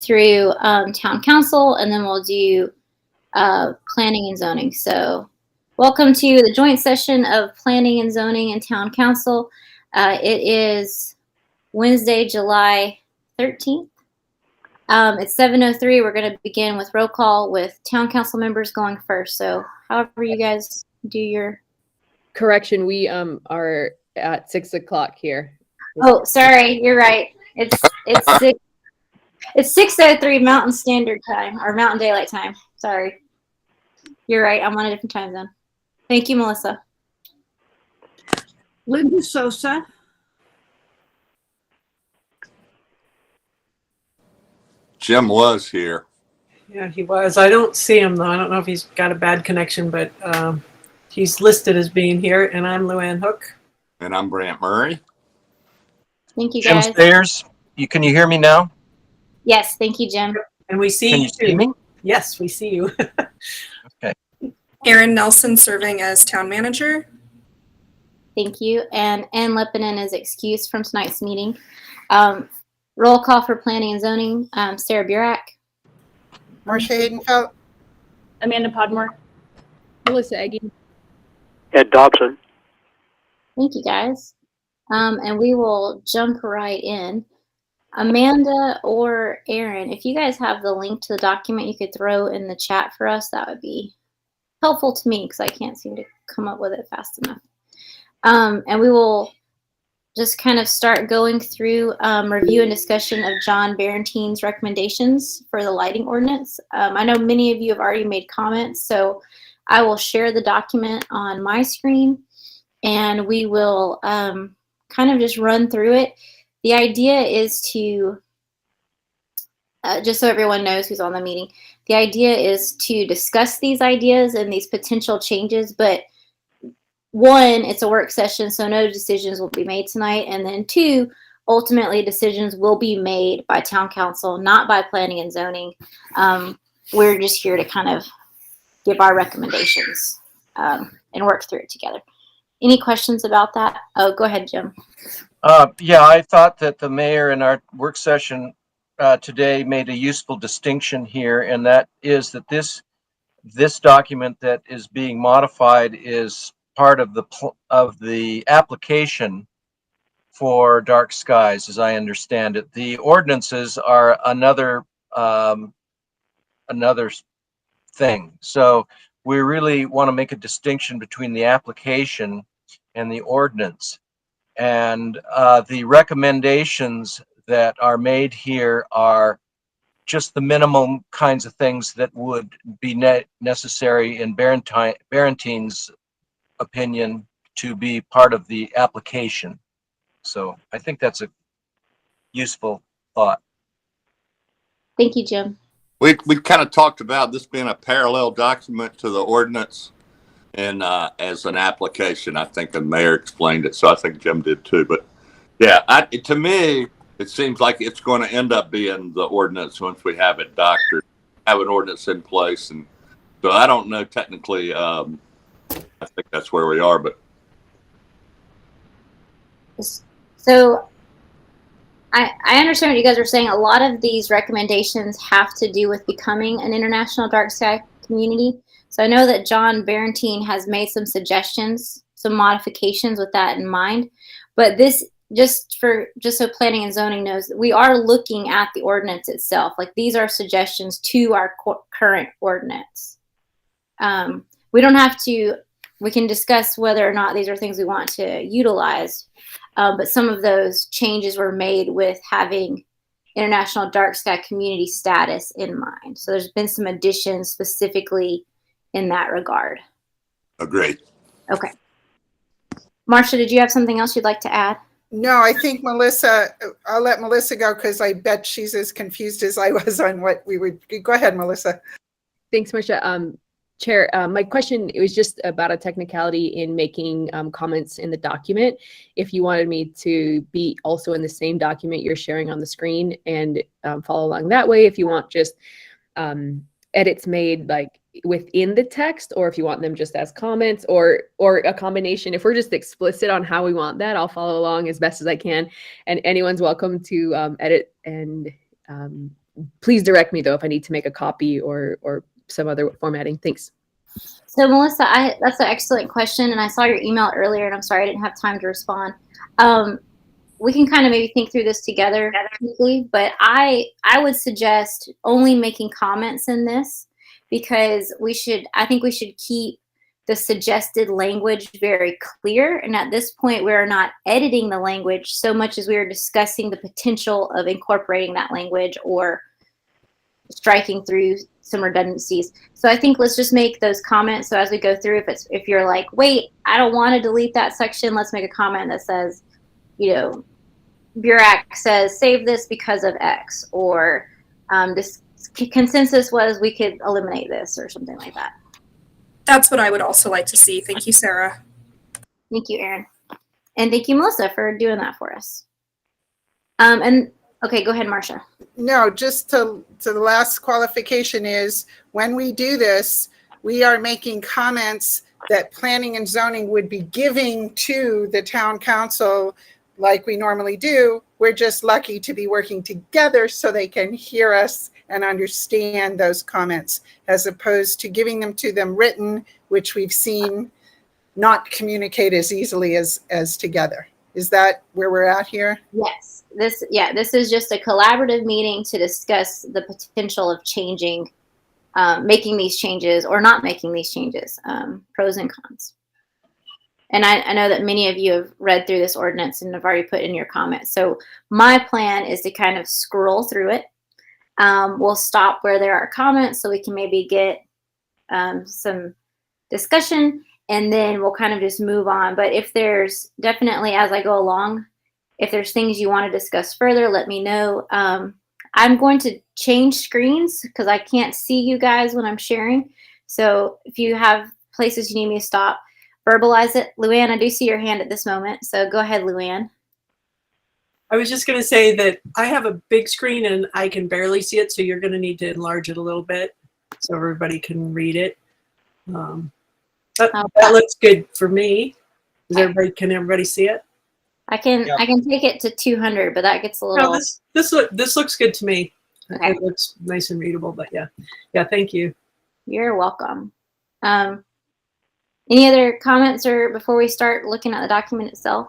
through town council, and then we'll do planning and zoning. So welcome to the joint session of planning and zoning and town council. It is Wednesday, July 13th. It's 7:03. We're going to begin with roll call with town council members going first. So however you guys do your... Correction, we are at 6 o'clock here. Oh, sorry, you're right. It's 6:03 Mountain Standard Time, or Mountain Daylight Time. Sorry. You're right. I'm on a different time zone. Thank you, Melissa. Linda Sosa. Jim was here. Yeah, he was. I don't see him, though. I don't know if he's got a bad connection, but he's listed as being here. And I'm Luann Hook. And I'm Brant Murray. Thank you, guys. Jim Sayers, can you hear me now? Yes, thank you, Jim. And we see Can you you see me? Yes, we see you. Okay. Erin Nelson serving as town manager. Thank you. And Ann Lepinen is excused from tonight's meeting. Roll call for planning and zoning. Sarah Burak. Marcia Haydenfeld. Amanda Podmore. Melissa Eggy. Ed Dobson. Thank you, guys. And we will jump right in. Amanda or Erin, if you guys have the link to the document you could throw in the chat for us, that would be helpful to me because I can't seem to come up with it fast enough. And we will just kind of start going through review and discussion of John Barentine's recommendations for the lighting ordinance. I know many of you have already made comments, so I will share the document on my screen and we will kind of just run through it. The idea is to, just so everyone knows who's on the meeting, the idea is to discuss these ideas and these potential changes, but one, it's a work session, so no decisions will be made tonight. And then two, ultimately decisions will be made by town council, not by planning and zoning. We're just here to kind of give our recommendations and work through it together. Any questions about that? Oh, go ahead, Jim. Yeah, I thought that the mayor in our work session today made a useful distinction here, and that is that this document that is being modified is part of the application for dark skies, as I understand it. The ordinances are another thing. So we really want to make a distinction between the application and the ordinance. And the recommendations that are made here are just the minimum kinds of things that would be necessary in Barentine's opinion to be part of the application. So I think that's a useful thought. Thank you, Jim. We kind of talked about this being a parallel document to the ordinance and as an application. I think the mayor explained it, so I think Jim did too. But yeah, to me, it seems like it's going to end up being the ordinance once we have it doctored, have an ordinance in place. And so I don't know technically. I think that's where we are, but. So I understand what you guys are saying. A lot of these recommendations have to do with becoming an international dark sky community. So I know that John Barentine has made some suggestions, some modifications with that in mind. But this, just so planning and zoning knows, we are looking at the ordinance itself. Like these are suggestions to our current ordinance. We don't have to, we can discuss whether or not these are things we want to utilize. But some of those changes were made with having international dark sky community status in mind. So there's been some additions specifically in that regard. Agreed. Okay. Marcia, did you have something else you'd like to add? No, I think Melissa, I'll let Melissa go because I bet she's as confused as I was on what we would. Go ahead, Melissa. Thanks, Marcia. Chair, my question, it was just about a technicality in making comments in the document. If you wanted me to be also in the same document you're sharing on the screen and follow along that way, if you want just edits made like within the text, or if you want them just as comments or a combination. If we're just explicit on how we want that, I'll follow along as best as I can. And anyone's welcome to edit and please direct me though if I need to make a copy or some other formatting. Thanks. So Melissa, that's an excellent question, and I saw your email earlier, and I'm sorry I didn't have time to respond. We can kind of maybe think through this together, but I would suggest only making comments in this, because I think we should keep the suggested language very clear. And at this point, we're not editing the language so much as we are discussing the potential of incorporating that language or striking through some redundancies. So I think let's just make those comments. So as we go through, if you're like, wait, I don't want to delete that section, let's make a comment that says, you know, Burak says save this because of X, or this consensus was we could eliminate this, or something like that. That's what I would also like to see. Thank you, Sarah. Thank you, Erin. And thank you, Melissa, for doing that for us. And okay, go ahead, Marcia. No, just to the last qualification is when we do this, we are making comments that planning and zoning would be giving to the town council like we normally do. We're just lucky to be working together so they can hear us and understand those comments, as opposed to giving them to them written, which we've seen not communicate as easily as together. Is that where we're at here? Yes. This is just a collaborative meeting to discuss the potential of changing, making these changes or not making these changes, pros and cons. And I know that many of you have read through this ordinance and have already put in your comments. So my plan is to kind of scroll through it. We'll stop where there are comments so we can maybe get some discussion, and then we'll kind of just move on. But if there's definitely, as I go along, if there's things you want to discuss further, let me know. I'm going to change screens because I can't see you guys when I'm sharing. So if you have places you need me to stop, verbalize it. Luann, I do see your hand at this moment. So go ahead, Luann. I was just going to say that I have a big screen and I can barely see it, so you're going to need to enlarge it a little bit so everybody can read it. That looks good for me. Can everybody see it? I can take it to 200, but that gets a little. No, this looks good to me. Okay. It looks nice and readable, but yeah. Thank you. You're welcome. Any other comments or before we start looking at the document itself?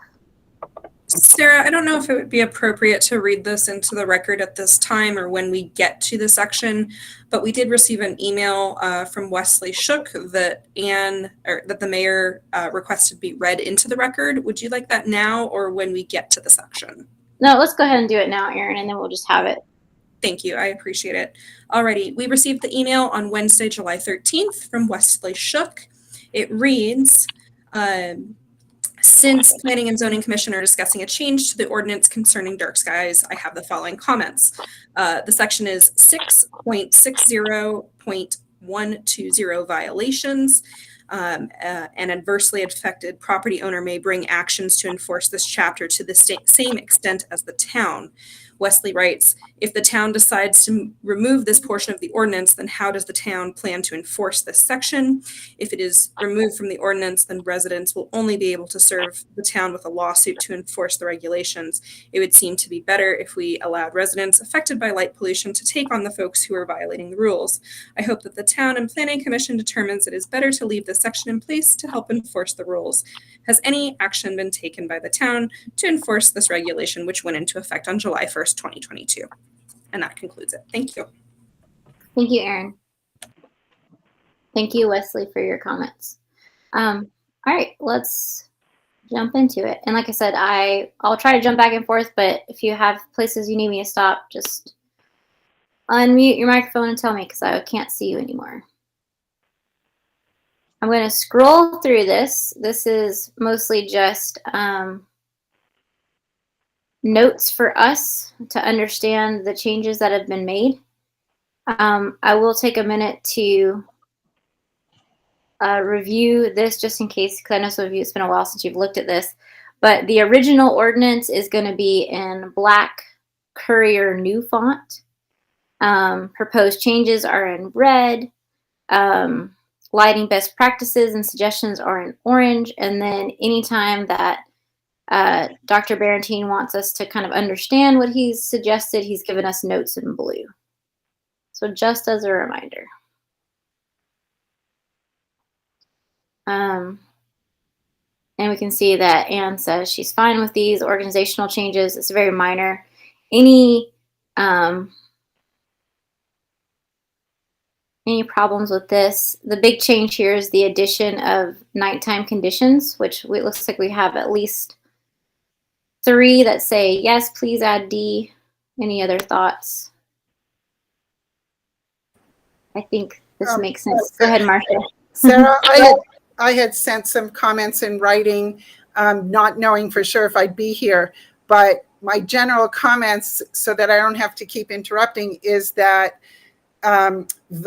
Sarah, I don't know if it would be appropriate to read this into the record at this time or when we get to the section, but we did receive an email from Wesley Shook that the mayor requested be read into the record. Would you like that now or when we get to the section? No, let's go ahead and do it now, Erin, and then we'll just have it. Thank you. I appreciate it. Alrighty, we received the email on Wednesday, July 13th from Wesley Shook. It reads, since Planning and Zoning Commission are discussing a change to the ordinance concerning dark skies, I have the following comments. The section is 6.60.120 violations. An adversely affected property owner may bring actions to enforce this chapter to the same extent as the town. Wesley writes, if the town decides to remove this portion of the ordinance, then how does the town plan to enforce this section? If it is removed from the ordinance, then residents will only be able to serve the town with a lawsuit to enforce the regulations. It would seem to be better if we allowed residents affected by light pollution to take on the folks who are violating the rules. I hope that the town and planning commission determines it is better to leave this section in place to help enforce the rules. Has any action been taken by the town to enforce this regulation, which went into effect on July 1st, 2022? And that concludes it. Thank you. Thank you, Erin. Thank you, Wesley, for your comments. All right, let's jump into it. And like I said, I'll try to jump back and forth, but if you have places you need me to stop, just unmute your microphone and tell me because I can't see you anymore. I'm going to scroll through this. This is mostly just notes for us to understand the changes that have been made. I will take a minute to review this just in case, because I know some of you, it's been a while since you've looked at this, but the original ordinance is going to be in black Courier new font. Proposed changes are in red. Lighting best practices and suggestions are in orange. And then anytime that Dr. Barentine wants us to kind of understand what he's suggested, he's given us notes in blue. So just as a reminder. And we can see that Anne says she's fine with these organizational changes. It's very minor. Any problems with this? The big change here is the addition of nighttime conditions, which it looks like we have at least 3 that say, yes, please add D. Any other thoughts? I think this makes sense. Go ahead, Marcia. Sarah, I had sent some comments in writing, not knowing for sure if I'd be here, but my general comments, so that I don't have to keep interrupting, is that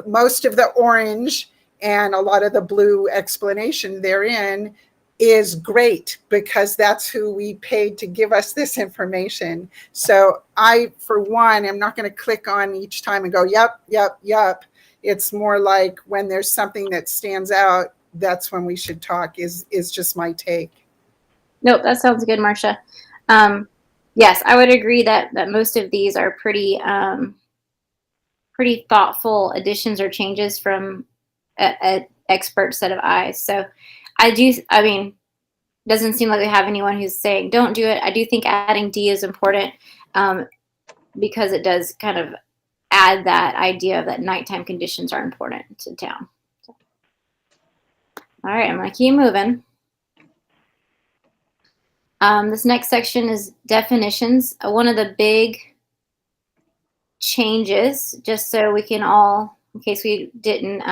most of the orange and a lot of the blue explanation therein is great, because that's who we paid to give us this information. So I, for one, am not going to click on each time and go, yep, yep, yep. It's more like when there's something that stands out, that's when we should talk, is just my take. Nope, that sounds good, Marcia. Yes, I would agree that most of these are pretty pretty thoughtful additions or changes from an expert set of eyes. So I mean, doesn't seem like we have anyone who's saying don't do it. I do think adding D is important, because it does kind of add that idea that nighttime conditions are important to town. So. All right, I'm going to keep moving. This next section is definitions. One of the big changes, just so we can all, in case we didn't,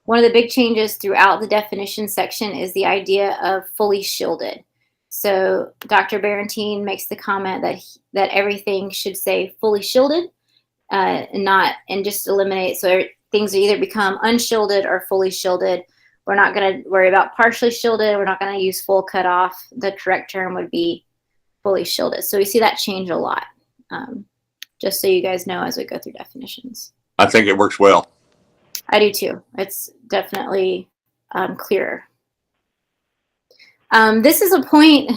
one of the big changes throughout the definition section is the idea of fully shielded. So Dr. Barentine makes the comment that everything should say fully shielded, and just eliminate, so things either become unshielded or fully shielded. We're not going to worry about partially shielded. We're not going to use full cutoff. The correct term would be fully shielded. So we see that change a lot, just so you guys know as we go through definitions. I think it works well. I do too. It's definitely clearer. This is a point,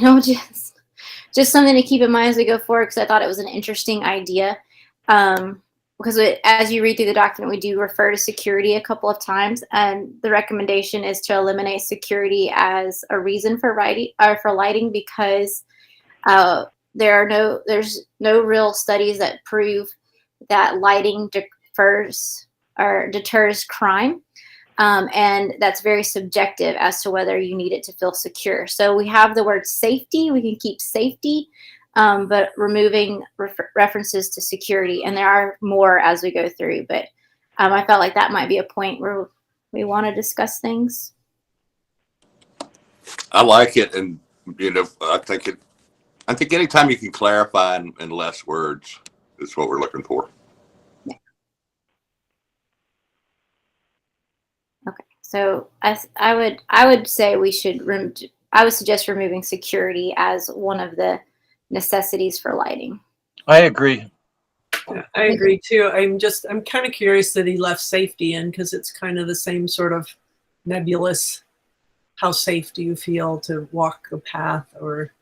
just something to keep in mind as we go forward, because I thought it was an interesting idea. Because as you read through the document, we do refer to security a couple of times, and the recommendation is to eliminate security as a reason for lighting, because there's no real studies that prove that lighting deters crime, and that's very subjective as to whether you need it to feel secure. So we have the word safety. We can keep safety, but removing references to security, and there are more as we go through, but I felt like that might be a point where we want to discuss things. I like it, and I think anytime you can clarify in less words is what we're looking for. Yeah. Okay, so I would say I would suggest removing security as one of the necessities for lighting. I agree. Yeah, I agree too. I'm kind of curious that he left safety in, because it's kind of the same sort of nebulous. How safe do you feel to walk a path or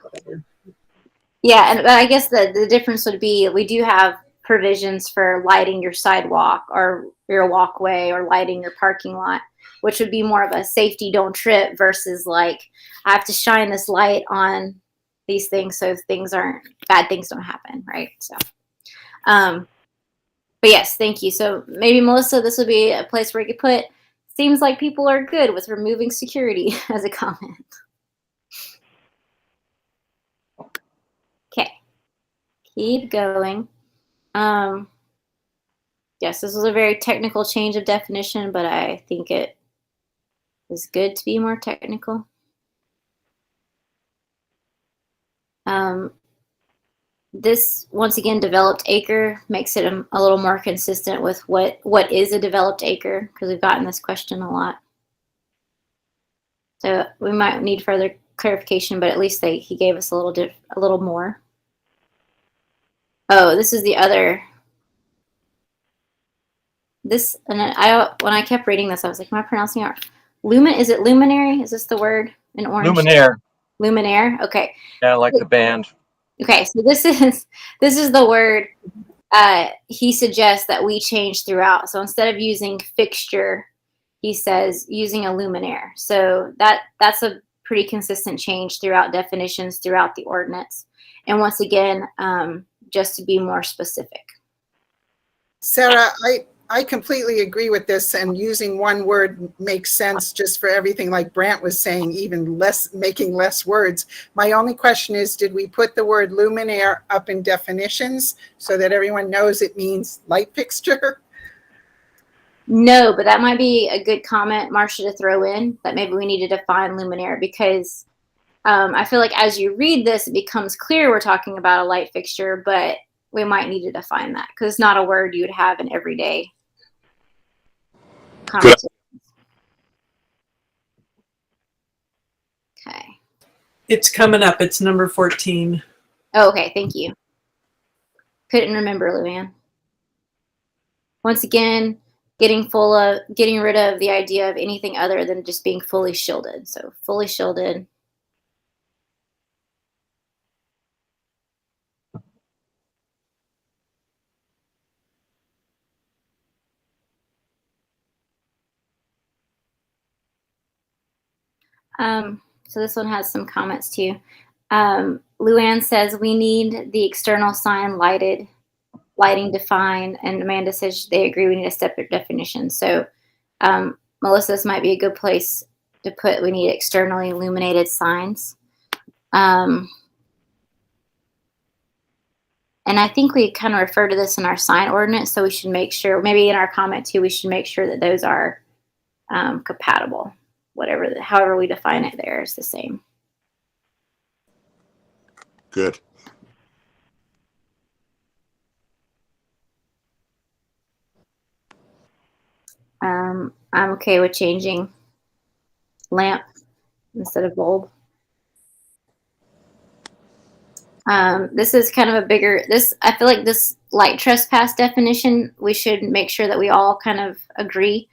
whatever? Yeah, and I guess the difference would be we do have provisions for lighting your sidewalk or your walkway or lighting your parking lot, which would be more of a safety don't trip versus like I have to shine this light on these things so bad things don't happen, right? So but yes, thank you. So maybe Melissa, this would be a place where you could put seems like people are good with removing security as a comment. Okay, keep going. Yes, this was a very technical change of definition, but I think it is good to be more technical. This, once again, developed acre makes it a little more consistent with what is a developed acre, because we've gotten this question a lot. So we might need further clarification, but at least he gave us a little more. Oh, this is the other. This, and when I kept reading this, I was like, am I pronouncing it right? Is it luminary? Is this the word in orange? Luminaire. Luminaire. Okay. Yeah, like the band. Okay, so this is the word he suggests that we change throughout. So instead of using fixture, he says using a luminaire. So that's a pretty consistent change throughout definitions throughout the ordinance. And once again, just to be more specific. Sarah, I completely agree with this, and using one word makes sense just for everything, like Brant was saying, even less, making less words. My only question is, did we put the word luminaire up in definitions so that everyone knows it means light fixture? No, but that might be a good comment, Marcia, to throw in, that maybe we need to define luminaire, because I feel like as you read this, it becomes clear we're talking about a light fixture, but we might need to define that because it's not a word you would have in everyday conversation. Okay. It's coming up. It's number 14. Oh, okay. Thank you. Couldn't remember, Luann. Once again, getting rid of the idea of anything other than just being fully shielded. So fully shielded. So this one has some comments too. Luann says we need the external sign lighting defined, and Amanda says they agree we need a separate definition. So Melissa, this might be a good place to put we need externally illuminated signs. And I think we kind of refer to this in our sign ordinance, so we should make sure, maybe in our comment too, we should make sure that those are compatible. However we define it there is the same. Good. I'm okay with changing lamp instead of bulb. This is kind of a bigger, I feel like this light trespass definition, we should make sure that we all kind of agree,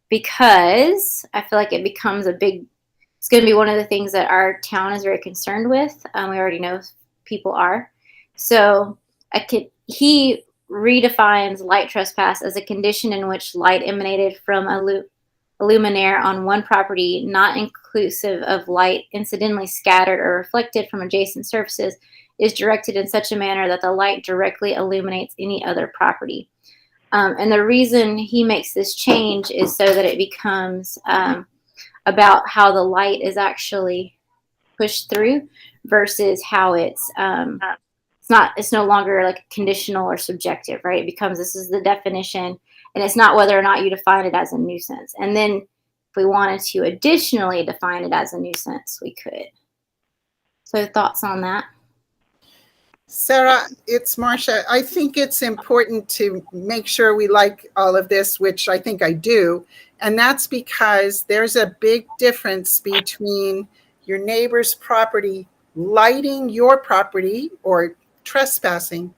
because I feel like it becomes it's going to be one of the things that our town is very concerned with. We already know people are. So he redefines light trespass as a condition in which light emanated from a luminaire on one property, not inclusive of light incidentally scattered or reflected from adjacent surfaces, is directed in such a manner that the light directly illuminates any other property. And the reason he makes this change is so that it becomes about how the light is actually pushed through versus how it's no longer like conditional or subjective, right? It becomes, this is the definition, and it's not whether or not you define it as a nuisance. And then if we wanted to additionally define it as a nuisance, we could. So thoughts on that? Sarah, it's Marcia. I think it's important to make sure we like all of this, which I think I do. And that's because there's a big difference between your neighbor's property lighting your property or trespassing,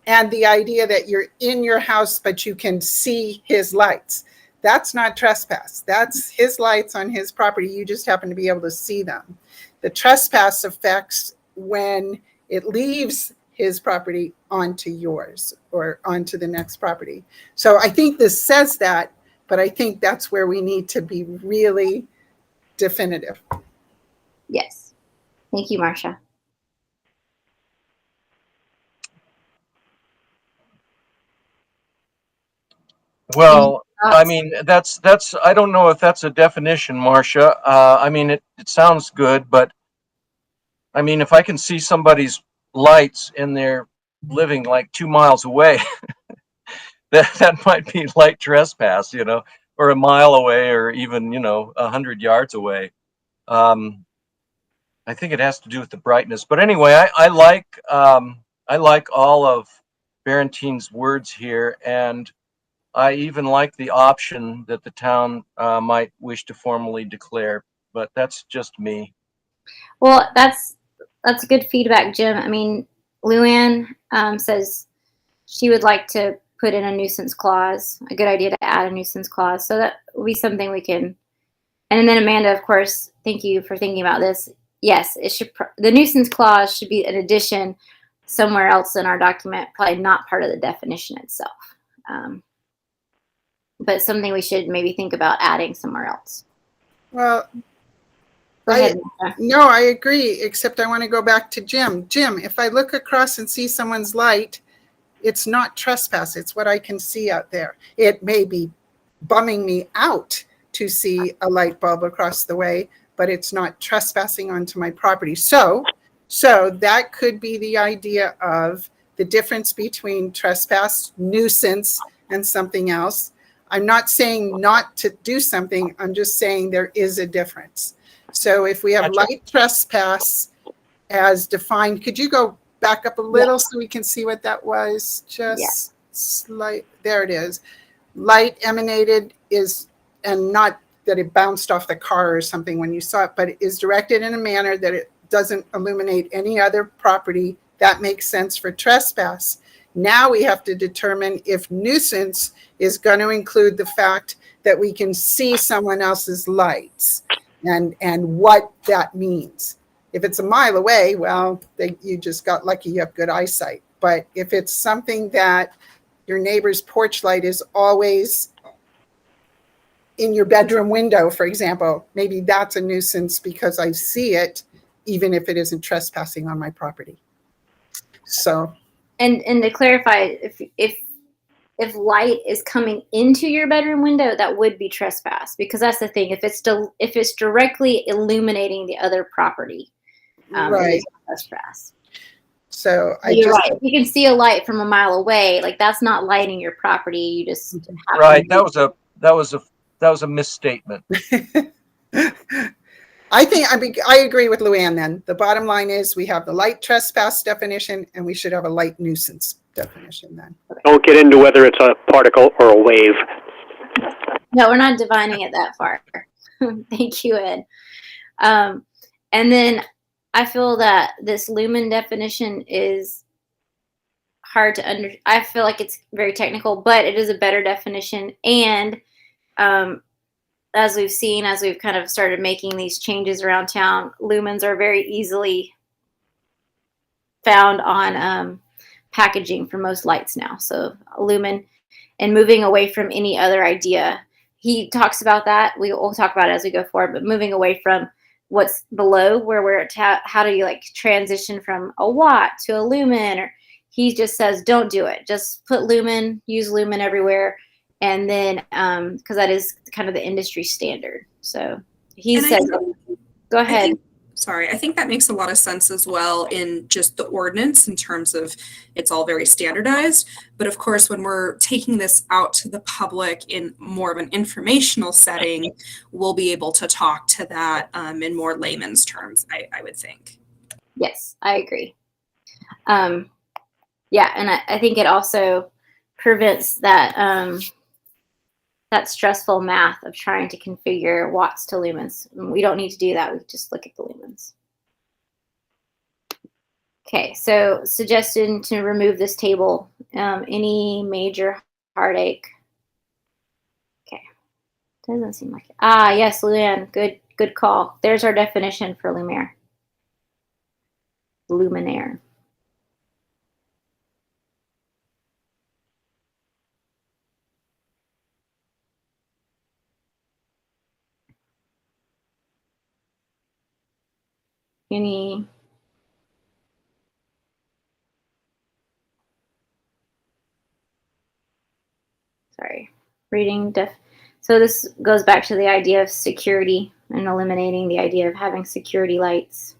and the idea that you're in your house, but you can see his lights. That's not trespass. That's his lights on his property. You just happen to be able to see them. The trespass affects when it leaves his property onto yours or onto the next property. So I think this says that, but I think that's where we need to be really definitive. Yes. Thank you, Marcia. Well, I mean, that's, I don't know if that's a definition, Marcia. I mean, it sounds good, but I mean, if I can see somebody's lights and they're living like 2 miles away, that might be light trespass, you know, or a mile away, or even, 100 yards away. I think it has to do with the brightness. But anyway, I like all of Barentine's words here, and I even like the option that the town might wish to formally declare, but that's just me. Well, that's good feedback, Jim. I mean, Luann says she would like to put in a nuisance clause. A good idea to add a nuisance clause. So that will be something we can. And then Amanda, of course, thank you for thinking about this. Yes, it should. The nuisance clause should be an addition, somewhere else in our document, probably not part of the definition itself. But something we should maybe think about adding somewhere else. Well, Go ahead, Martha. no, I agree, except I want to go back to Jim. Jim, if I look across and see someone's light, it's not trespass. It's what I can see out there. It may be bumming me out to see a light bulb across the way, but it's not trespassing onto my property. So that could be the idea of the difference between trespass, nuisance, and something else. I'm not saying not to do something. I'm just saying there is a difference. So if we have light trespass as defined, could you go back up a little so we can see what that was? Just slight, there it is. Light emanated is, and not that it bounced off the car or something when you saw it, but it is directed in a manner that it doesn't illuminate any other property. That makes sense for trespass. Now we have to determine if nuisance is going to include the fact that we can see someone else's lights and what that means. If it's a mile away, well, you just got lucky, you have good eyesight. But if it's something that your neighbor's porch light is always in your bedroom window, for example, maybe that's a nuisance because I see it, even if it isn't trespassing on my property. So, and to clarify, if light is coming into your bedroom window, that would be trespass, because that's the thing. If it's directly illuminating the other property, right, it is trespass. So you're right. If you can see a light from a mile away, like that's not lighting your property. You just right. That was a misstatement. I agree with Luann then. The bottom line is we have the light trespass definition and we should have a light nuisance definition then. Don't get into whether it's a particle or a wave. No, we're not divining it that far. Thank you, Ed. And then I feel that this lumen definition is hard to I feel like it's very technical, but it is a better definition. And as we've seen, as we've kind of started making these changes around town, lumens are very easily found on packaging for most lights now. So lumen, and moving away from any other idea. He talks about that. We will talk about it as we go forward, but moving away from what's below where we're at, how do you like transition from a watt to a lumen? Or he just says, don't do it. Just put lumen, use lumen everywhere. And then, because that is kind of the industry standard. So he said, go ahead. I think that makes a lot of sense as well in just the ordinance in terms of it's all very standardized. But of course, when we're taking this out to the public in more of an informational setting, we'll be able to talk to that in more layman's terms, I would think. Yes, I agree. Yeah, and I think it also prevents that that stressful math of trying to configure watts to lumens. We don't need to do that. We just look at the lumens. Okay, so suggestion to remove this table. Any major heartache? Okay, doesn't seem like it. Ah, yes, Luann, good call. There's our definition for luminaire. Luminaire. So this goes back to the idea of security and eliminating the idea of having security lights.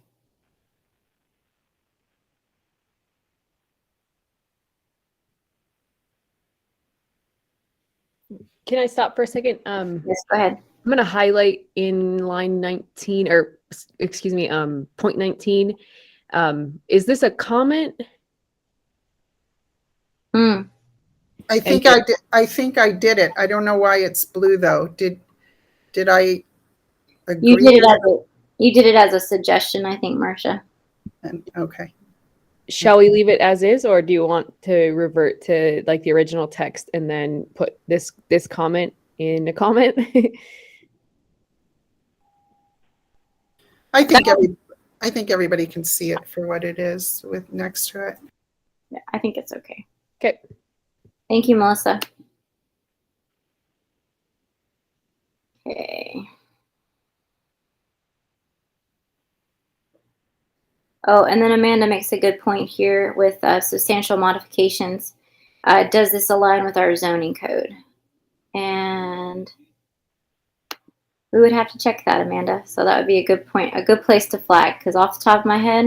Can I stop for a second? Yes, go ahead. I'm going to highlight in line 19, or excuse me, point 19. Is this a comment? I think I did it. I don't know why it's blue though. Did I agree? You did it as a suggestion, I think, Marcia. Okay. Shall we leave it as is, or do you want to revert to like the original text and then put this comment in a comment? I think everybody can see it for what it is with next to it. Yeah, I think it's okay. Okay. Thank you, Melissa. Okay. Oh, and then Amanda makes a good point here with substantial modifications. Does this align with our zoning code? And we would have to check that, Amanda. So that would be a good point, a good place to flag, because off the top of my head,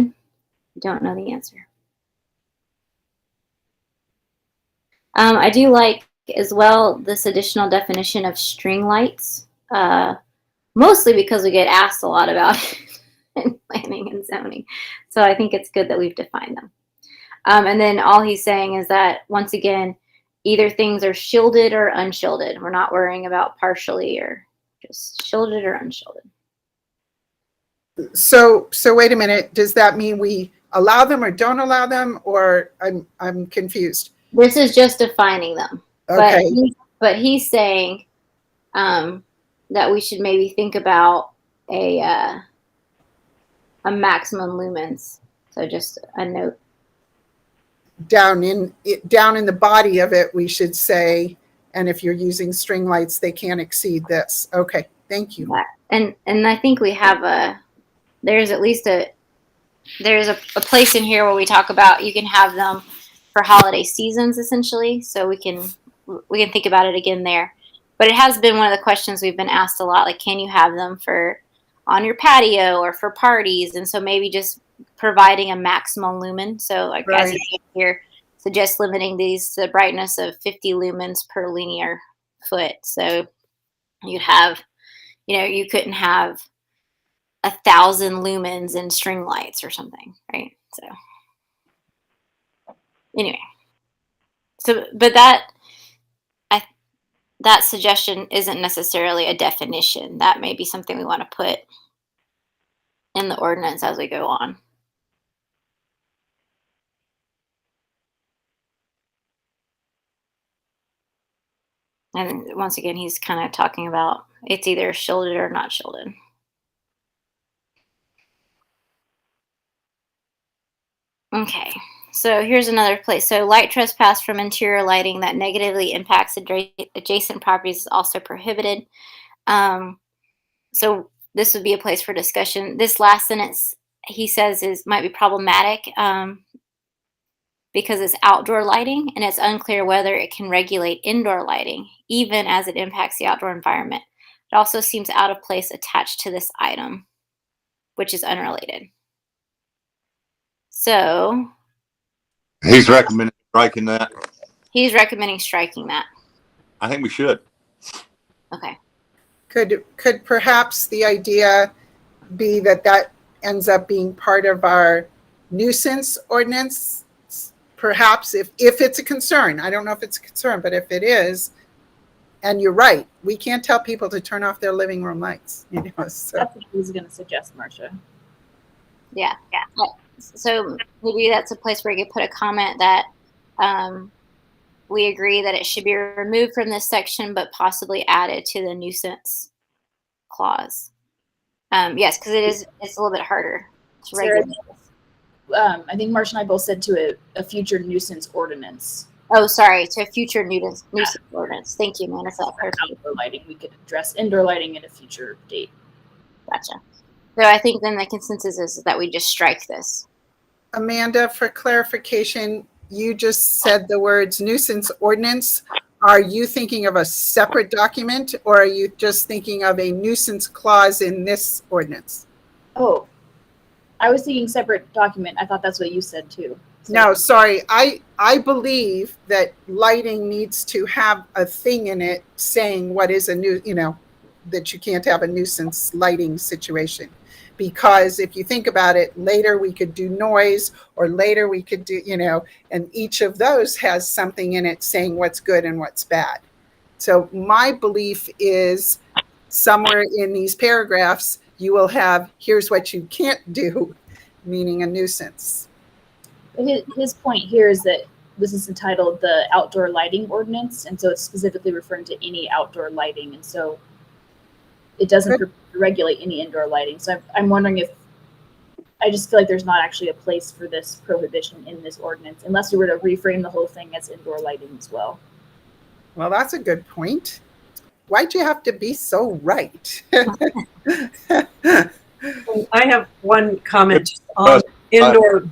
I don't know the answer. I do like as well this additional definition of string lights, mostly because we get asked a lot about it in planning and zoning. So I think it's good that we've defined them. And then all he's saying is that, once again, either things are shielded or unshielded. We're not worrying about partially or just shielded or unshielded. So wait a minute. Does that mean we allow them or don't allow them, or I'm confused? This is just defining them. Okay. But he's saying that we should maybe think about a maximum lumens. So just a note. Down in the body of it, we should say, and if you're using string lights, they can't exceed this. Okay, thank you. And I think we have there's a place in here where we talk about you can have them for holiday seasons, essentially. So we can think about it again there. But it has been one of the questions we've been asked a lot, like, can you have them for on your patio or for parties? And so maybe just providing a maximum lumen. So like as you here, suggest limiting these to the brightness of 50 lumens per linear foot. So you'd have, you couldn't have 1,000 lumens in string lights or something, right? So anyway, but that suggestion isn't necessarily a definition. That may be something we want to put in the ordinance as we go on. And once again, he's kind of talking about it's either shielded or not shielded. Okay, so here's another place. So light trespass from interior lighting that negatively impacts adjacent properties is also prohibited. So this would be a place for discussion. This last sentence, he says, might be problematic because it's outdoor lighting and it's unclear whether it can regulate indoor lighting, even as it impacts the outdoor environment. It also seems out of place attached to this item, which is unrelated. So he's recommending striking that. He's recommending striking that. I think we should. Okay. Could perhaps the idea be that ends up being part of our nuisance ordinance? Perhaps if it's a concern. I don't know if it's a concern, but if it is, and you're right, we can't tell people to turn off their living room lights. So. That's what I was going to suggest, Marcia. Yeah. So maybe that's a place where you could put a comment that we agree that it should be removed from this section, but possibly added to the nuisance clause. Yes, because it's a little bit harder to regulate. I think Marcia and I both said to a future nuisance ordinance. Oh, sorry, to a future nuisance ordinance. Thank you, Amanda, for that clarification. Outdoor lighting, we could address indoor lighting at a future date. Gotcha. So I think then the consensus is that we just strike this. Amanda, for clarification, you just said the words nuisance ordinance. Are you thinking of a separate document, or are you just thinking of a nuisance clause in this ordinance? Oh, I was thinking separate document. I thought that's what you said too. So. No, sorry. I believe that lighting needs to have a thing in it saying what is that you can't have a nuisance lighting situation. Because if you think about it, later we could do noise, or later we could do, and each of those has something in it saying what's good and what's bad. So my belief is somewhere in these paragraphs, you will have, here's what you can't do, meaning a nuisance. His point here is that this is entitled the outdoor lighting ordinance. And so it's specifically referring to any outdoor lighting. And so it doesn't regulate any indoor lighting. So I'm wondering if I just feel like there's not actually a place for this prohibition in this ordinance, unless we were to reframe the whole thing as indoor lighting as well. Well, that's a good point. Why'd you have to be so right? I have one comment on indoor.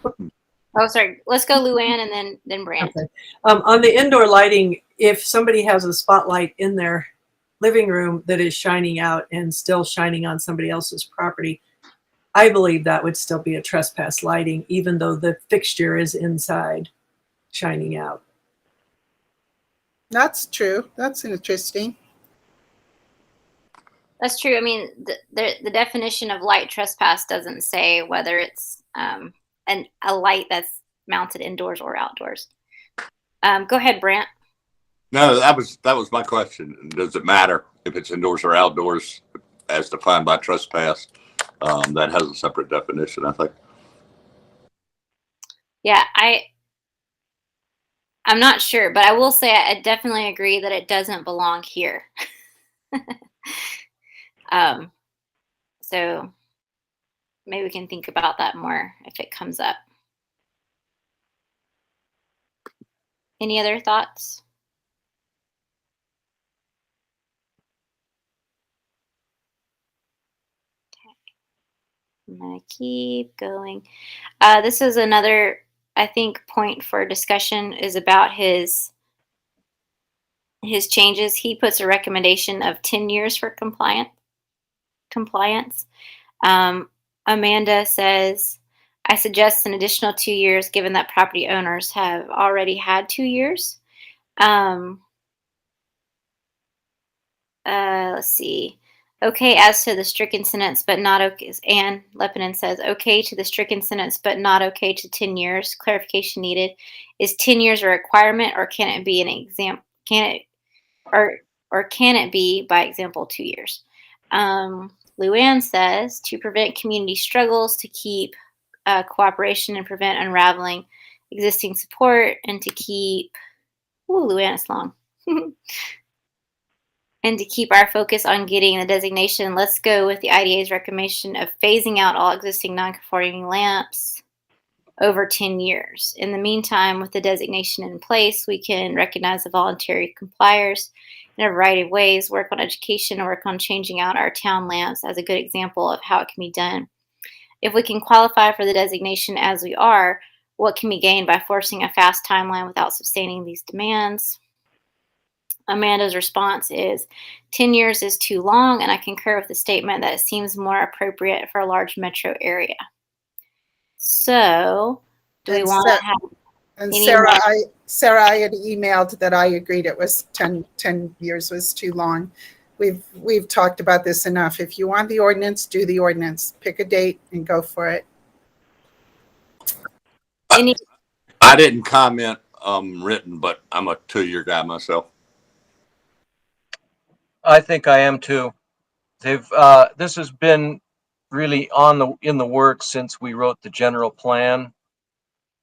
Oh, sorry. Let's go Luann and then Brant. Okay. On the indoor lighting, if somebody has a spotlight in their living room that is shining out and still shining on somebody else's property, I believe that would still be a trespass lighting, even though the fixture is inside shining out. That's true. That's interesting. That's true. I mean, the definition of light trespass doesn't say whether it's a light that's mounted indoors or outdoors. Go ahead, Brant. No, that was my question. Does it matter if it's indoors or outdoors as defined by trespass? That has a separate definition, I think. Yeah, I'm not sure, but I will say I definitely agree that it doesn't belong here. So maybe we can think about that more if it comes up. Any other thoughts? I'm gonna keep going. This is another, I think, point for discussion is about his changes. He puts a recommendation of 10 years for compliance. Amanda says, I suggest an additional 2 years given that property owners have already had 2 years. Let's see. Okay as to the stricken sentence, but not okay. Anne Lepinen says, okay to the stricken sentence, but not okay to 10 years. Clarification needed. Is 10 years a requirement, or can it be an example? Can it be, by example, 2 years? Luann says, to prevent community struggles, to keep cooperation and prevent unraveling existing support, and to keep, Luann is long. And to keep our focus on getting the designation, let's go with the IDA's recommendation of phasing out all existing non-conforming lamps over 10 years. In the meantime, with the designation in place, we can recognize the voluntary compliers in a variety of ways, work on education, and work on changing out our town lamps as a good example of how it can be done. If we can qualify for the designation as we are, what can be gained by forcing a fast timeline without sustaining these demands? Amanda's response is 10 years is too long, and I concur with the statement that it seems more appropriate for a large metro area. So, do we want to have And any Sarah, more? Sarah, I had emailed that I agreed it was 10 years was too long. We've talked about this enough. If you want the ordinance, do the ordinance. Pick a date and go for it. I didn't comment written, but I'm a 2-year guy myself. I think I am too. They've this has been really in the works since we wrote the general plan.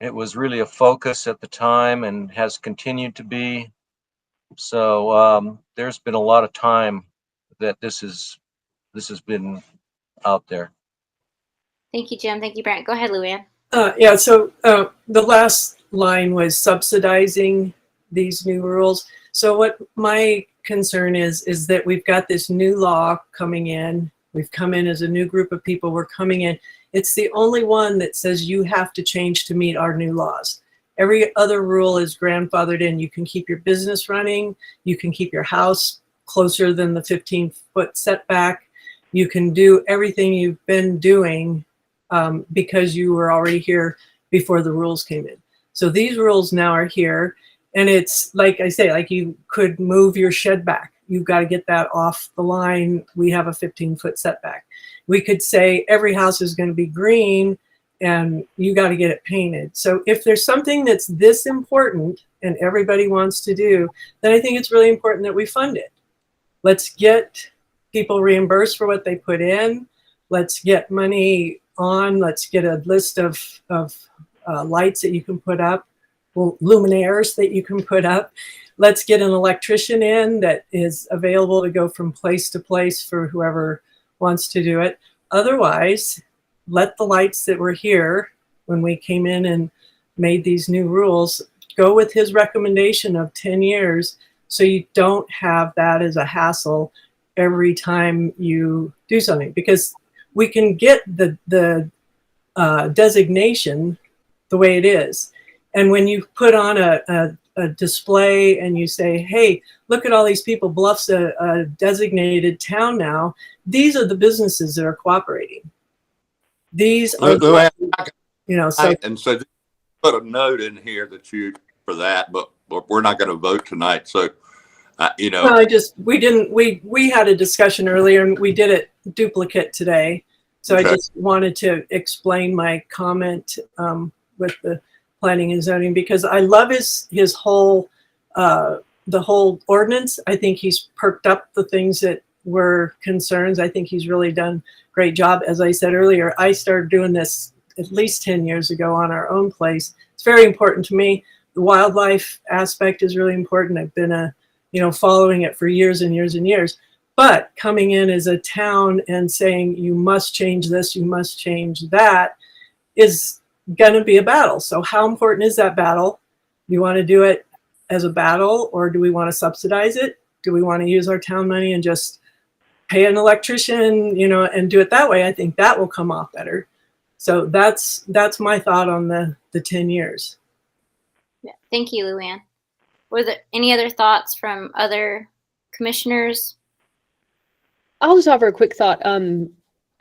It was really a focus at the time and has continued to be. So there's been a lot of time that this has been out there. Thank you, Jim. Thank you, Brent. Go ahead, Luann. Yeah, so the last line was subsidizing these new rules. So what my concern is that we've got this new law coming in. We've come in as a new group of people. We're coming in. It's the only one that says you have to change to meet our new laws. Every other rule is grandfathered in. You can keep your business running. You can keep your house closer than the 15-foot setback. You can do everything you've been doing because you were already here before the rules came in. So these rules now are here. And it's like I say, like you could move your shed back. You've got to get that off the line. We have a 15-foot setback. We could say every house is going to be green and you got to get it painted. So if there's something that's this important and everybody wants to do, then I think it's really important that we fund it. Let's get people reimbursed for what they put in. Let's get money on. Let's get a list of lights that you can put up, luminaires that you can put up. Let's get an electrician in that is available to go from place to place for whoever wants to do it. Otherwise, let the lights that were here when we came in and made these new rules go with his recommendation of 10 years, so you don't have that as a hassle every time you do something, because we can get the designation the way it is. And when you put on a display and you say, hey, look at all these people, Bluff's a designated town now, these are the businesses that are cooperating. These are, you know, so. And so put a note in here that you, for that, but we're not going to vote tonight. So, you know. Well, we had a discussion earlier and we did it duplicate today. So okay. I just wanted to explain my comment with the planning and zoning, because I love his whole, the whole ordinance. I think he's perked up the things that were concerns. I think he's really done a great job. As I said earlier, I started doing this at least 10 years ago on our own place. It's very important to me. The wildlife aspect is really important. I've been following it for years and years and years. But coming in as a town and saying you must change this, you must change that, is going to be a battle. So how important is that battle? Do you want to do it as a battle, or do we want to subsidize it? Do we want to use our town money and just pay an electrician, and do it that way? I think that will come off better. So that's my thought on the 10 years. Yeah. Thank you, Luann. Were there any other thoughts from other commissioners? I'll just offer a quick thought.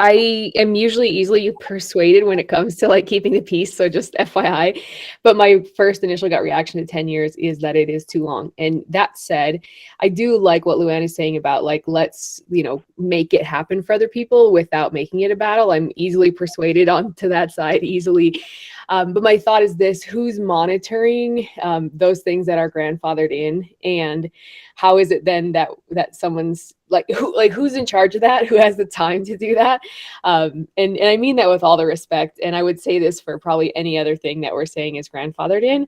I am usually easily persuaded when it comes to like keeping the peace. So just FYI, but my first initial gut reaction to 10 years is that it is too long. And that said, I do like what Luann is saying about like, let's, make it happen for other people without making it a battle. I'm easily persuaded onto that side easily. But my thought is this: who's monitoring those things that are grandfathered in, and how is it then that someone's who's in charge of that? Who has the time to do that? And I mean that with all the respect. And I would say this for probably any other thing that we're saying is grandfathered in.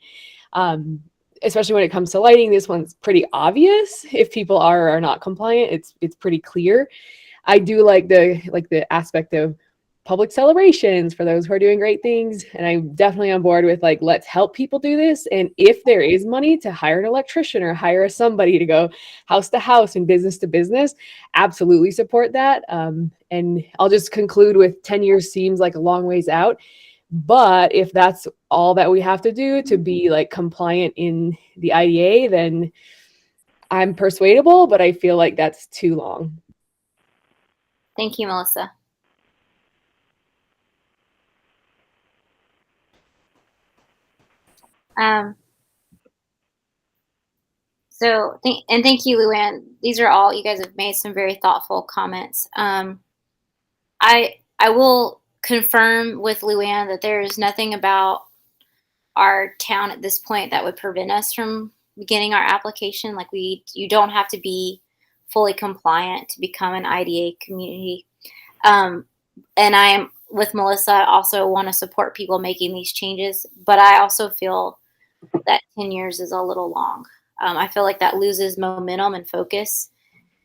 Especially when it comes to lighting, this one's pretty obvious. If people are or are not compliant, it's pretty clear. I do like the aspect of public celebrations for those who are doing great things. And I'm definitely on board with let's help people do this. And if there is money to hire an electrician or hire somebody to go house to house and business to business, absolutely support that. And I'll just conclude with 10 years seems like a long ways out. But if that's all that we have to do to be compliant in the IDA, then I'm persuadable, but I feel like that's too long. Thank you, Melissa. Thank you, Luann. These are all, you guys have made some very thoughtful comments. I will confirm with Luann that there is nothing about our town at this point that would prevent us from beginning our application. You don't have to be fully compliant to become an IDA community. And I am with Melissa. I also want to support people making these changes, but I also feel that 10 years is a little long. I feel like that loses momentum and focus.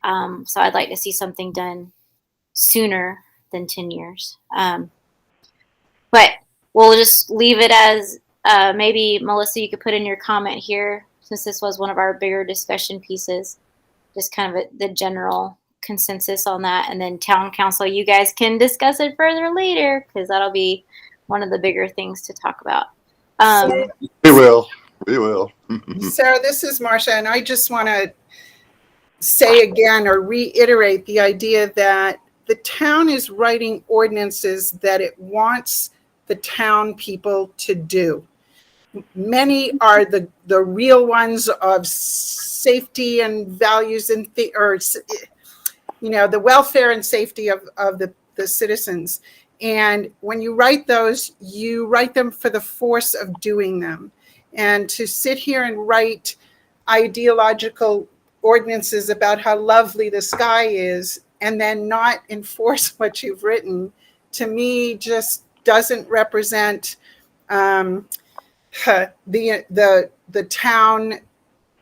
So I'd like to see something done sooner than 10 years. But we'll just leave it as maybe, Melissa, you could put in your comment here, since this was one of our bigger discussion pieces, just kind of the general consensus on that. And then town council, you guys can discuss it further later, because that'll be one of the bigger things to talk about. We will. Sarah, this is Marcia, and I just want to say again or reiterate the idea that the town is writing ordinances that it wants the town people to do. Many are the real ones of safety and values and the welfare and safety of the citizens. And when you write those, you write them for the force of doing them. And to sit here and write ideological ordinances about how lovely the sky is and then not enforce what you've written, to me, just doesn't represent the town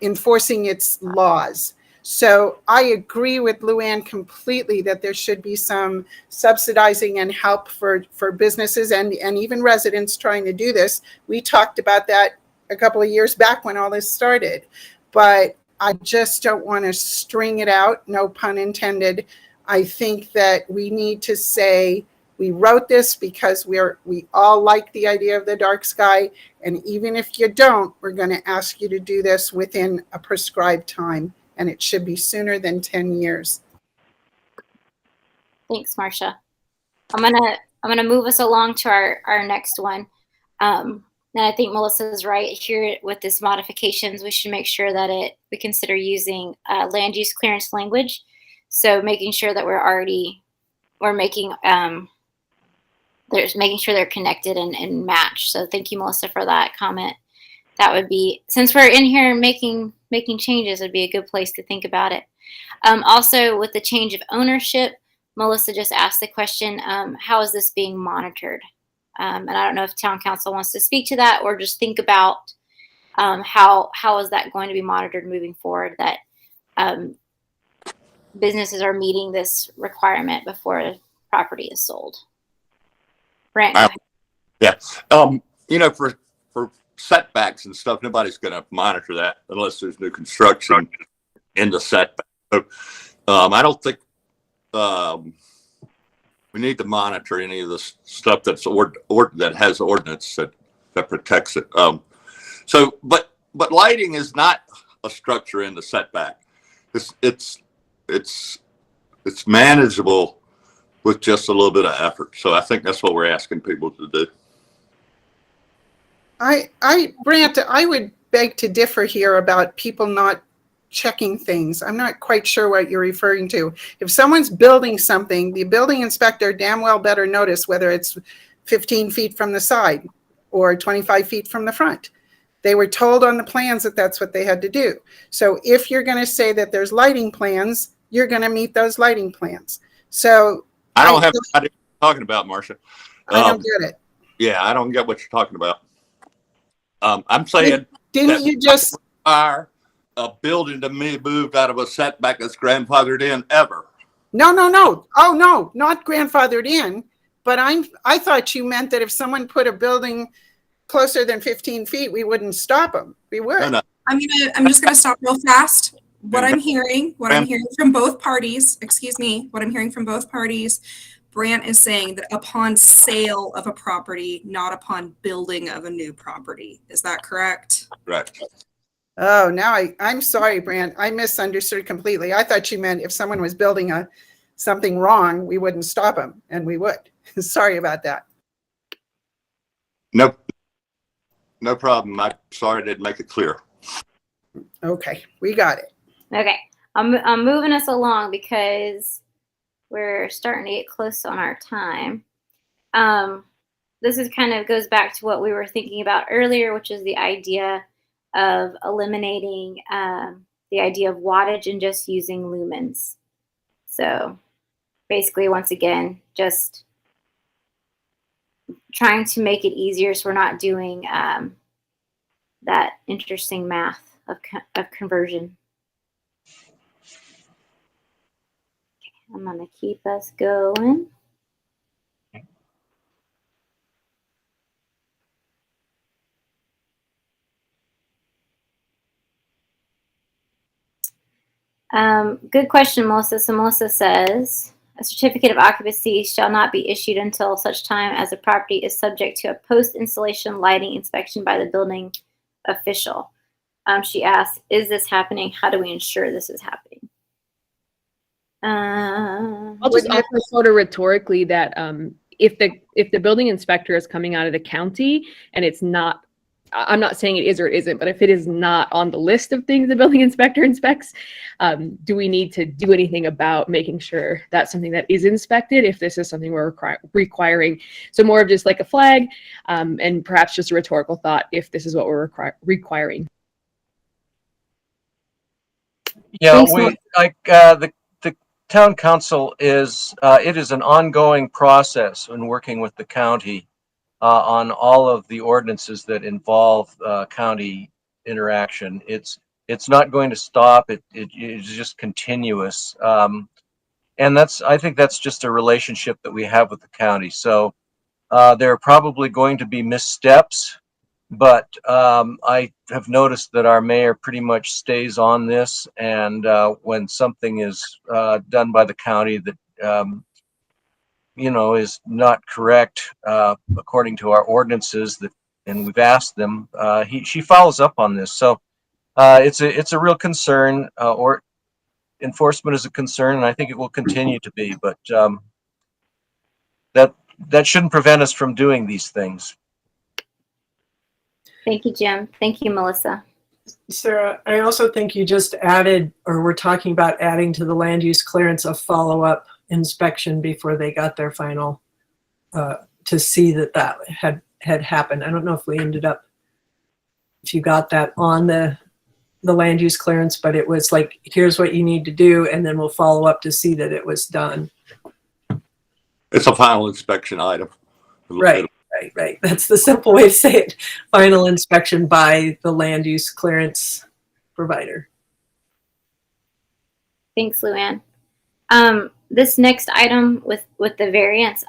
enforcing its laws. So I agree with Luann completely that there should be some subsidizing and help for businesses and even residents trying to do this. We talked about that a couple of years back when all this started, but I just don't want to string it out, no pun intended. I think that we need to say, we wrote this because we all like the idea of the dark sky. And even if you don't, we're going to ask you to do this within a prescribed time. And it should be sooner than 10 years. Thanks, Marcia. I'm gonna move us along to our next one. And I think Melissa's right here with this modifications. We should make sure that we consider using land use clearance language. So making sure that we're making making sure they're connected and matched. So thank you, Melissa, for that comment. That would be, since we're in here making changes, would be a good place to think about it. Also, with the change of ownership, Melissa just asked the question, how is this being monitored? And I don't know if town council wants to speak to that or just think about how is that going to be monitored moving forward, that businesses are meeting this requirement before the property is sold. Brent, go ahead. Yeah. You know, for setbacks and stuff, nobody's going to monitor that unless there's new construction in the setback. So, I don't think we need to monitor any of the stuff that's that has ordinance that protects it. So, but lighting is not a structure in the setback. It's manageable with just a little bit of effort. So I think that's what we're asking people to do. Brant, I would beg to differ here about people not checking things. I'm not quite sure what you're referring to. If someone's building something, the building inspector damn well better notice whether it's 15 feet from the side or 25 feet from the front. They were told on the plans that that's what they had to do. So if you're going to say that there's lighting plans, you're going to meet those lighting plans. So I don't have any idea what you're talking about, Marcia. I don't get it. Yeah, I don't get what you're talking about. I'm saying, didn't you just require a building to be moved out of a setback that's grandfathered in ever? No. Oh no, not grandfathered in. But I thought you meant that if someone put a building closer than 15 feet, we wouldn't stop them. We would. No. I'm just gonna stop real fast. What I'm hearing from both parties, Brant is saying that upon sale of a property, not upon building of a new property. Is that correct? Right. Oh, now I'm sorry, Brant. I misunderstood completely. I thought you meant if someone was building something wrong, we wouldn't stop them, and we would. Sorry about that. Nope. No problem. I'm sorry I didn't make it clear. Okay, we got it. Okay, I'm moving us along because we're starting to get close on our time. This is kind of goes back to what we were thinking about earlier, which is the idea of eliminating the idea of wattage and just using lumens. So basically, once again, just trying to make it easier so we're not doing that interesting math of conversion. I'm going to keep us going. Good question, Melissa. So Melissa says, a certificate of occupancy shall not be issued until such time as the property is subject to a post-installation lighting inspection by the building official. She asked, is this happening? How do we ensure this is happening? I'll just offer sort of rhetorically that if the building inspector is coming out of the county and it's not, I'm not saying it is or it isn't, but if it is not on the list of things the building inspector inspects, do we need to do anything about making sure that's something that is inspected if this is something we're requiring? So more of just like a flag, and perhaps just a rhetorical thought if this is what we're requiring. Yeah, the town council is, it is an ongoing process in working with the county on all of the ordinances that involve county interaction. It's It's not going to stop. It's just continuous. And I think that's just a relationship that we have with the county. So there are probably going to be missteps, but I have noticed that our mayor pretty much stays on this. And when something is done by the county that is not correct according to our ordinances, and we've asked them, she follows up on this. So it's a real concern, or enforcement is a concern, and I think it will continue to be. But that shouldn't prevent us from doing these things. Thank you, Jim. Thank you, Melissa. Sarah, I also think you just added, or we're talking about adding to the land use clearance, a follow-up inspection before they got their final, to see that had happened. I don't know if we ended up, if you got that on the land use clearance, but it was like, here's what you need to do, and then we'll follow up to see that it was done. It's a final inspection item. Right. That's the simple way to say it. Final inspection by the land use clearance provider. Thanks, Luann. This next item with the variance,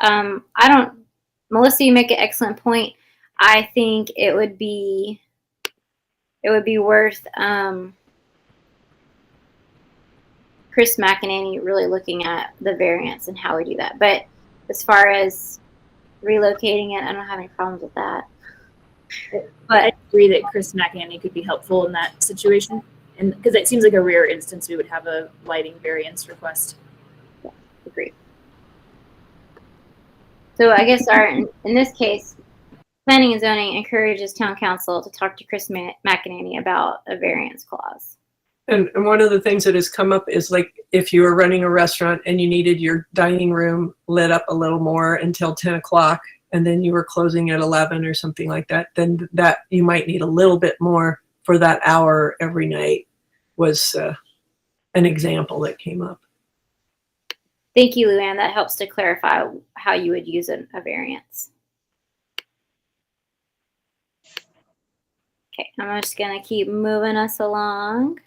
Melissa, you make an excellent point. I think it would be worth Chris McEnany really looking at the variance and how we do that. But as far as relocating it, I don't have any problems with that. But I agree that Chris McEnany could be helpful in that situation, and because it seems like a rare instance we would have a lighting variance request. Yeah, agreed. So I guess in this case, planning and zoning encourages town council to talk to Chris McEnany about a variance clause. And one of the things that has come up is, like, if you were running a restaurant and you needed your dining room lit up a little more until 10 o'clock, and then you were closing at 11 or something like that, then that you might need a little bit more for that hour every night, was an example that came up. Thank you, Luann. That helps to clarify how you would use a variance. Okay, I'm just going to keep moving us along.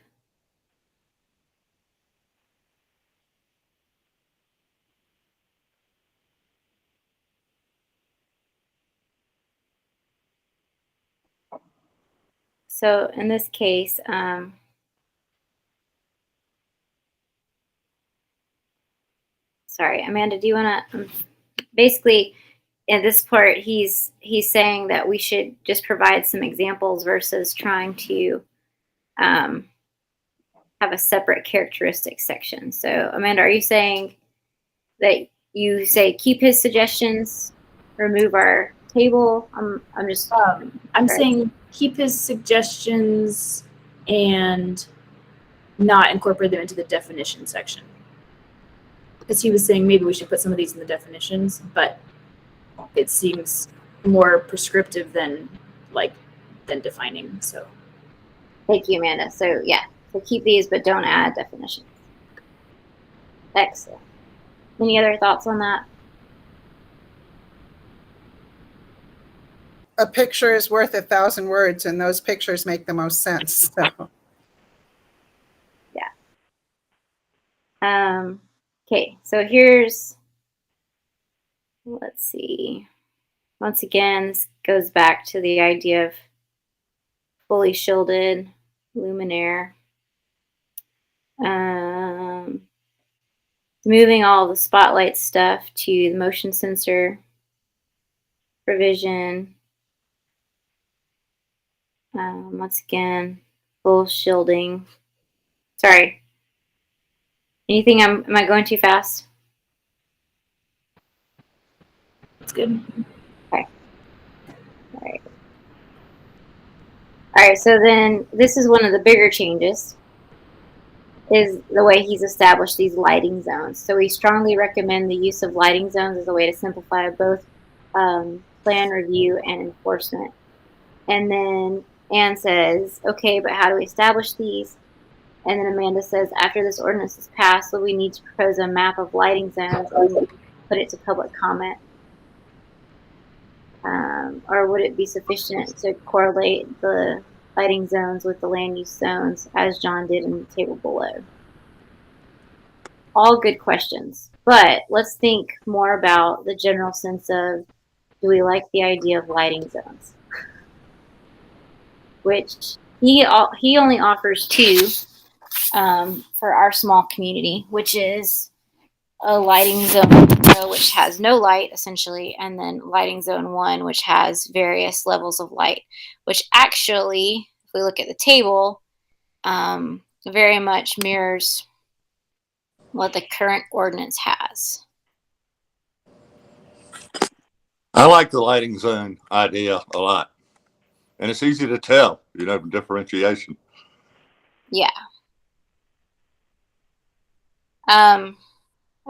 So in this case, sorry, Amanda, do you want to, basically in this part, he's saying that we should just provide some examples versus trying to have a separate characteristics section. So Amanda, are you saying that you say keep his suggestions, remove our table? I'm saying keep his suggestions and not incorporate them into the definition section. Because he was saying maybe we should put some of these in the definitions, but it seems more prescriptive than defining. So thank you, Amanda. So yeah, so keep these, but don't add definitions. Excellent. Any other thoughts on that? A picture is worth 1,000 words, and those pictures make the most sense. So. Yeah. Okay, so here's, let's see. Once again, this goes back to the idea of fully shielded luminaire. Moving all the spotlight stuff to the motion sensor provision. Once again, full shielding. Sorry. Anything? Am I going too fast? that's good. Okay. All right. All right. So then, this is one of the bigger changes. Is the way he's established these lighting zones. So we strongly recommend the use of lighting zones as a way to simplify both plan review and enforcement. And then Anne says, okay, but how do we establish these? And then Amanda says, after this ordinance is passed, will we need to propose a map of lighting zones and put it to public comment? Or would it be sufficient to correlate the lighting zones with the land use zones as John did in the table below? All good questions, but let's think more about the general sense of, do we like the idea of lighting zones? Which he only offers 2 for our small community, which is a lighting zone 0, which has no light essentially, and then lighting zone 1, which has various levels of light, which actually, if we look at the table, very much mirrors what the current ordinance has. I like the lighting zone idea a lot. And it's easy to tell, differentiation. Yeah.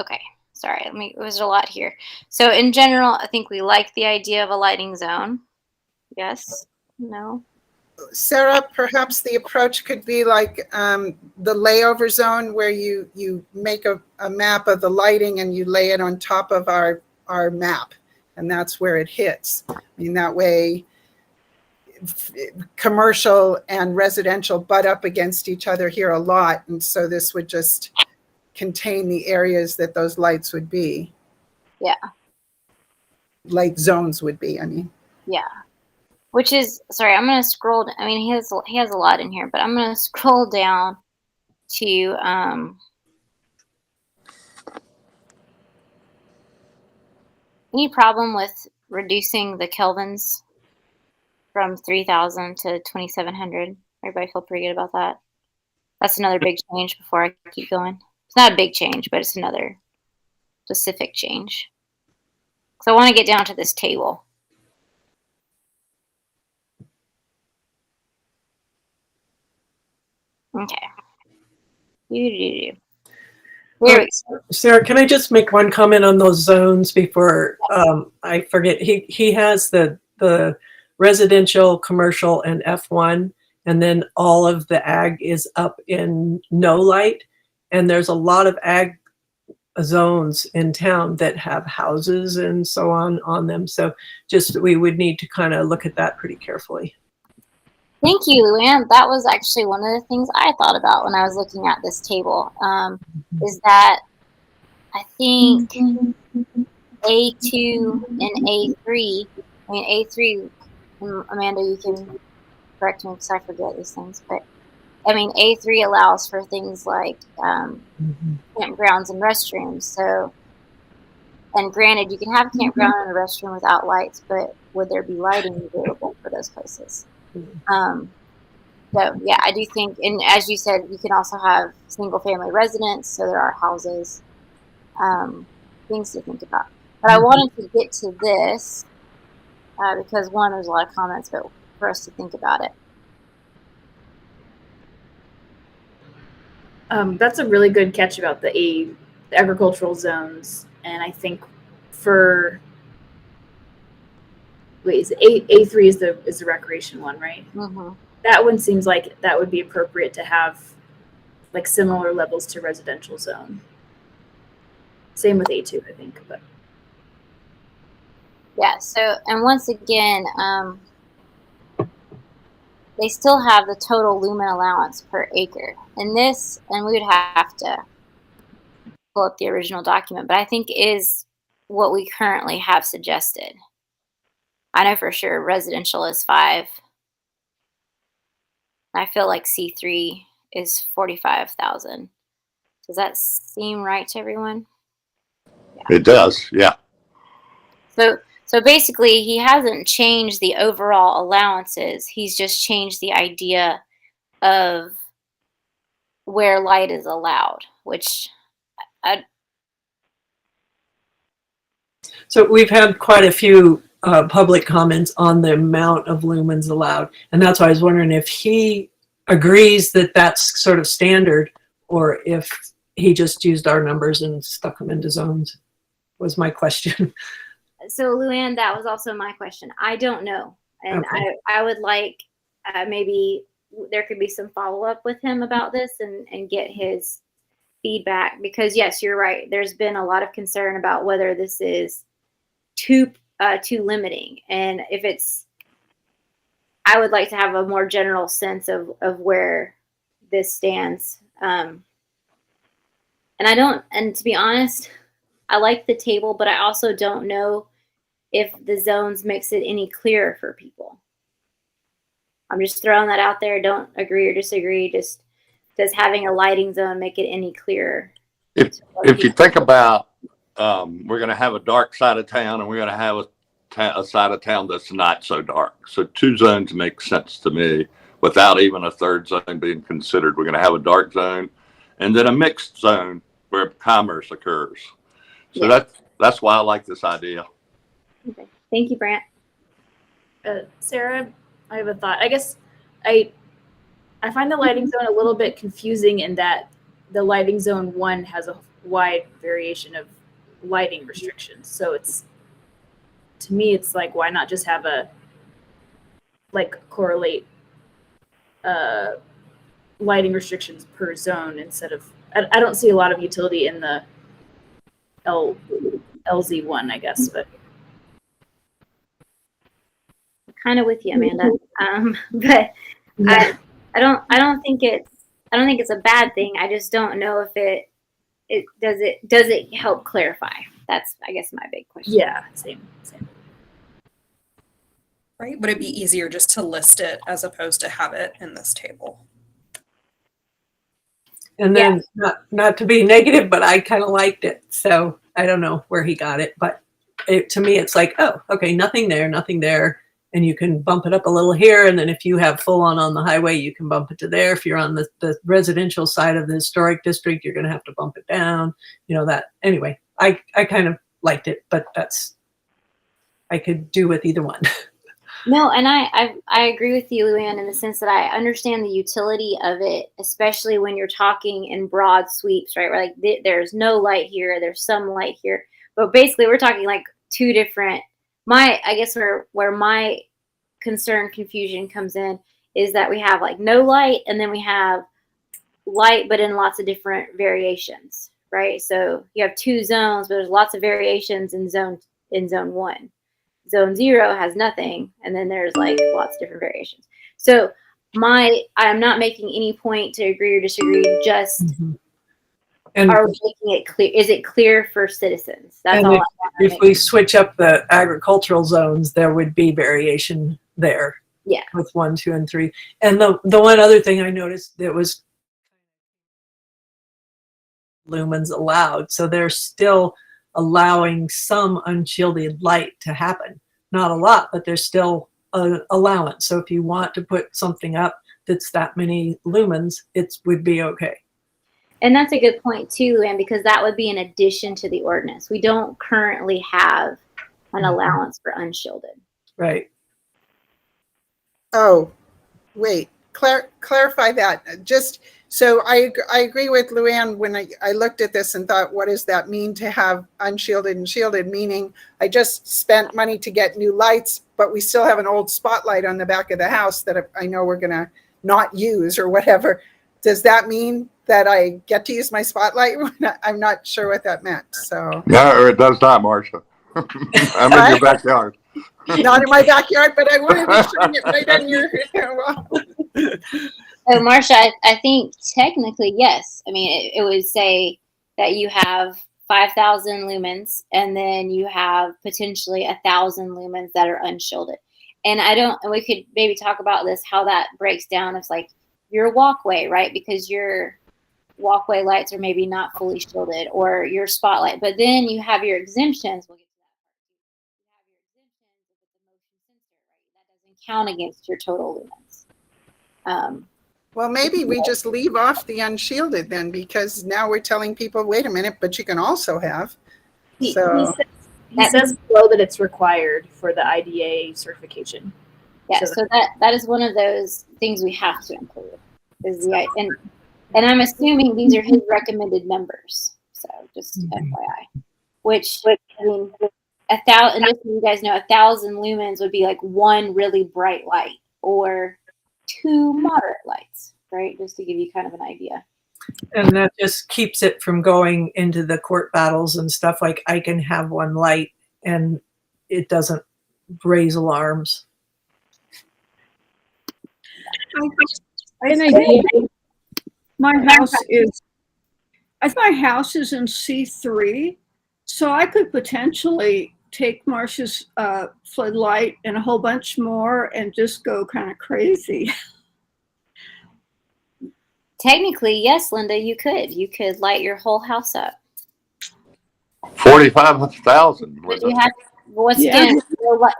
Okay. Sorry, there's a lot here. So in general, I think we like the idea of a lighting zone. Yes? No? Sarah, perhaps the approach could be like the layover zone, where you make a map of the lighting and you lay it on top of our map, and that's where it hits. I mean, that way commercial and residential butt up against each other here a lot, and so this would just contain the areas that those lights would be. Yeah. Light zones would be, I mean. Yeah. Which is, sorry, I'm going to scroll. I mean, he has a lot in here, but I'm going to scroll down to any problem with reducing the kelvins from 3,000 to 2,700? Everybody feel pretty good about that? That's another big change before I keep going. It's not a big change, but it's another specific change. So I want to get down to this table. Okay. Here we go. Sarah, can I just make one comment on those zones before I forget? He has the residential, commercial, and F1, and then all of the ag is up in no light. And there's a lot of ag zones in town that have houses and so on them. So just we would need to kind of look at that pretty carefully. Thank you, Luann. That was actually one of the things I thought about when I was looking at this table, is that I think A2 and A3, I mean, A3, Amanda, you can correct me because I forget these things, but I mean, A3 allows for things like campgrounds and restrooms. So, and granted, you can have a campground and a restroom without lights, but would there be lighting available for those places? So yeah, I do think, and as you said, you can also have single family residents, so there are houses, things to think about. But I wanted to get to this because one, there's a lot of comments, but for us to think about it. That's a really good catch about the agricultural zones, and I think for is A3 is the recreation one, right? Mm-hmm. That one seems like that would be appropriate to have like similar levels to residential zone. Same with A2, I think, but yeah. So, and once again, they still have the total lumen allowance per acre, and we would have to pull up the original document, but I think is what we currently have suggested. I know for sure residential is 5. I feel like C3 is 45,000. Does that seem right to everyone? Yeah. It does, yeah. So basically, he hasn't changed the overall allowances. He's just changed the idea of where light is allowed, which So we've had quite a few public comments on the amount of lumens allowed. And that's why I was wondering if he agrees that that's sort of standard, or if he just used our numbers and stuck them into zones, was my question. So Luann, that was also my question. I don't know. And Okay. I would like maybe there could be some follow-up with him about this and get his feedback, because yes, you're right. There's been a lot of concern about whether this is too limiting, and if it's, I would like to have a more general sense of where this stands. And to be honest, I like the table, but I also don't know if the zones makes it any clearer for people. I'm just throwing that out there. Don't agree or disagree. Just does having a lighting zone make it any clearer? If you think about, we're going to have a dark side of town and we're going to have a side of town that's not so dark. So 2 zones make sense to me without even a third zone being considered. We're going to have a dark zone and then a mixed zone where commerce occurs. So that's why I like this idea. Okay. Thank you, Brant. Sarah, I have a thought. I guess I find the lighting zone a little bit confusing in that the lighting zone 1 has a wide variation of lighting restrictions. So to me, it's like, why not just have correlate lighting restrictions per zone instead of, I don't see a lot of utility in the LZ1, I guess, but. Kind of with you, Amanda. But yeah. I don't think it's a bad thing. I just don't know if it does it help clarify. That's, I guess, my big question. Yeah, same. Right? Would it be easier just to list it as opposed to have it in this table? And then not to be negative, but I kind of liked it. So I don't know where he got it, but to me, it's like, oh, okay, nothing there. And you can bump it up a little here. And then if you have full on the highway, you can bump it to there. If you're on the residential side of the historic district, you're going to have to bump it down. That. Anyway, I kind of liked it, but I could do with either one. No, and I agree with you, Luann, in the sense that I understand the utility of it, especially when you're talking in broad sweeps, right? Where like there's no light here, there's some light here. But basically, we're talking like 2 different. I guess where my confusion comes in is that we have like no light and then we have light, but in lots of different variations, right? So you have 2 zones, but there's lots of variations in zone 1. Zone 0 has nothing, and then there's like lots of different variations. So I'm not making any point to agree or disagree, just And are we making it clear? Is it clear for citizens? That's all. If we switch up the agricultural zones, there would be variation there. Yeah. With 1, 2, and 3. And the one other thing I noticed, that was lumens allowed. So they're still allowing some unshielded light to happen. Not a lot, but there's still an allowance. So if you want to put something up that's that many lumens, it would be okay. And that's a good point too, Luann, because that would be in addition to the ordinance. We don't currently have an allowance for unshielded. Right. Oh, wait, clarify that. Just so I agree with Luann when I looked at this and thought, what does that mean to have unshielded and shielded? Meaning I just spent money to get new lights, but we still have an old spotlight on the back of the house that I know we're going to not use or whatever. Does that mean that I get to use my spotlight? I'm not sure what that meant. So No, it does not, Marcia. I'm in your backyard. Not in my backyard, but I want to be showing it right on your. So, Marcia, I think technically, yes. I mean, it would say that you have 5,000 lumens, and then you have potentially 1,000 lumens that are unshielded. And we could maybe talk about this, how that breaks down. It's like your walkway, right? Because your walkway lights are maybe not fully shielded, or your spotlight. But then you have your exemptions. We'll get to that part too. You have your exemptions if it's a motion sensor, right? That doesn't count against your total lumens. Well, maybe we just leave off the unshielded then, because now we're telling people, wait a minute, but you can also have. He says below that it's required for the IDA certification. Yeah, so that is one of those things we have to include. And I'm assuming these are his recommended numbers. So just FYI. Which I mean, 1,000, and just so you guys know, 1,000 lumens would be like 1 really bright light or 2 moderate lights, right? Just to give you kind of an idea. And that just keeps it from going into the court battles and stuff. Like I can have 1 light and it doesn't raise alarms. I An think idea. my house is, I think my house is in C3, so I could potentially take Marcia's floodlight and a whole bunch more and just go kind of crazy. Technically, yes, Linda, you could. You could light your whole house up. 45,000. But you have, once Yeah. again,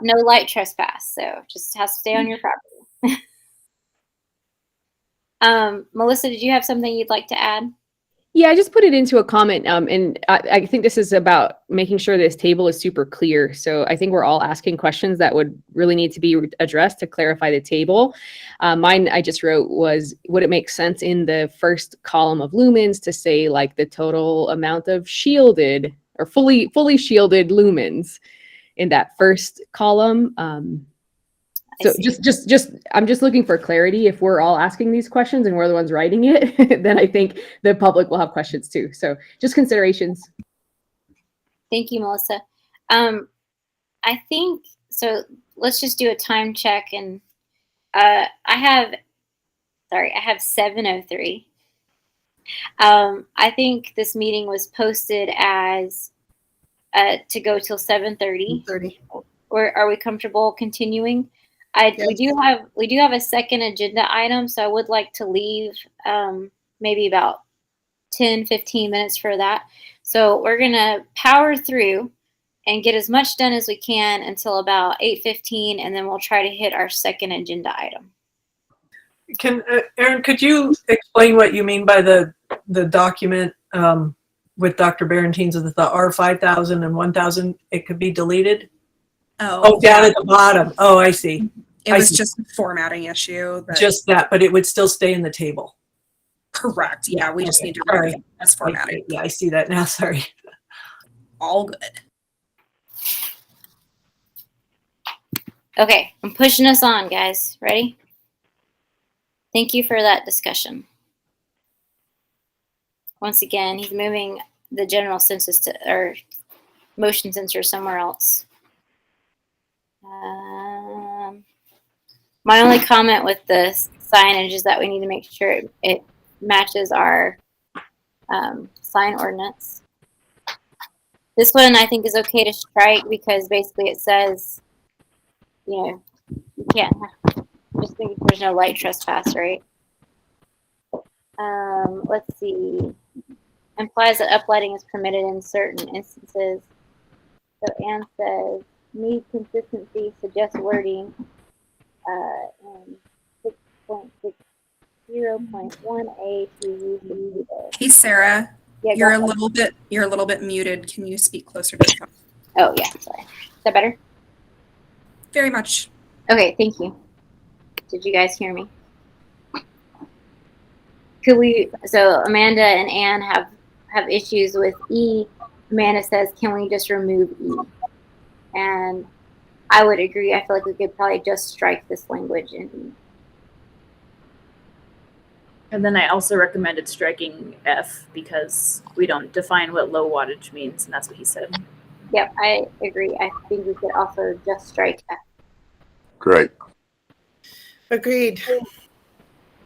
no light trespass, so just has to stay on your property. Melissa, did you have something you'd like to add? Yeah, I just put it into a comment, and I think this is about making sure this table is super clear. So I think we're all asking questions that would really need to be addressed to clarify the table. Mine I just wrote was, would it make sense in the first column of lumens to say like the total amount of shielded or fully shielded lumens in that first column? So just I'm just looking for clarity. If we're all asking these questions and we're the ones writing it, then I think the public will have questions too. So just considerations. Thank you, Melissa. I think so. Let's just do a time check, and I have 7:03. I think this meeting was posted as to go till 7:30. 30. Or are we comfortable continuing? Yes. We do have a second agenda item, so I would like to leave maybe about 10-15 minutes for that. So we're gonna power through and get as much done as we can until about 8:15, and then we'll try to hit our second agenda item. Can Aaron, could you explain what you mean by the document with Dr. Barentine's of the R5000 and 1000? It could be deleted. Oh, down at the bottom. Oh, I see. It was just a formatting issue. Just that, but it would still stay in the table. Correct. Yeah, we just need to Sorry. that's formatting. Yeah, I see that now. Sorry. All good. Okay, I'm pushing us on, guys. Ready? Thank you for that discussion. Once again, he's moving the general census or motion sensor somewhere else. My only comment with the signage is that we need to make sure it matches our sign ordinance. This one I think is okay to strike because basically it says, you can't just think there's no light trespass, right? Let's see. Implies that uplighting is permitted in certain instances. So Anne says, need consistency, suggest wording in 6.60.1A to use the keyboard. Hey Sarah, Yeah, you're a little bit muted. Can you speak closer to the phone? Oh yeah, sorry. Is that better? Very much. Okay, thank you. Did you guys hear me? Could we? So Amanda and Anne have issues with E. Amanda says, "Can we just remove E?" And I would agree. I feel like we could probably just strike this language in E. And then I also recommended striking F because we don't define what low wattage means, and that's what he said. Yep, I agree. I think we could also just strike F. Great. Agreed.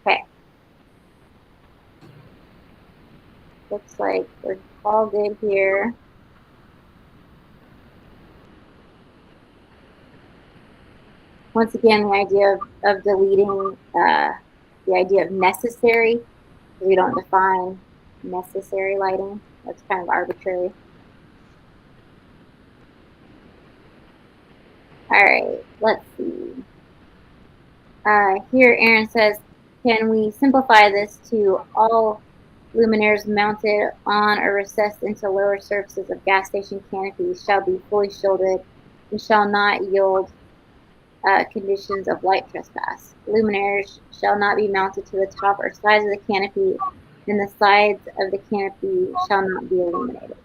Okay. Looks like we're all good here. Once again, the idea of deleting the idea of necessary. We don't define necessary lighting. That's kind of arbitrary. All right, let's see. Here, Aaron says, can we simplify this to all luminaires mounted on or recessed into lower surfaces of gas station canopies shall be fully shielded and shall not yield conditions of light trespass. Luminaires shall not be mounted to the top or sides of the canopy, and the sides of the canopy shall not be illuminated.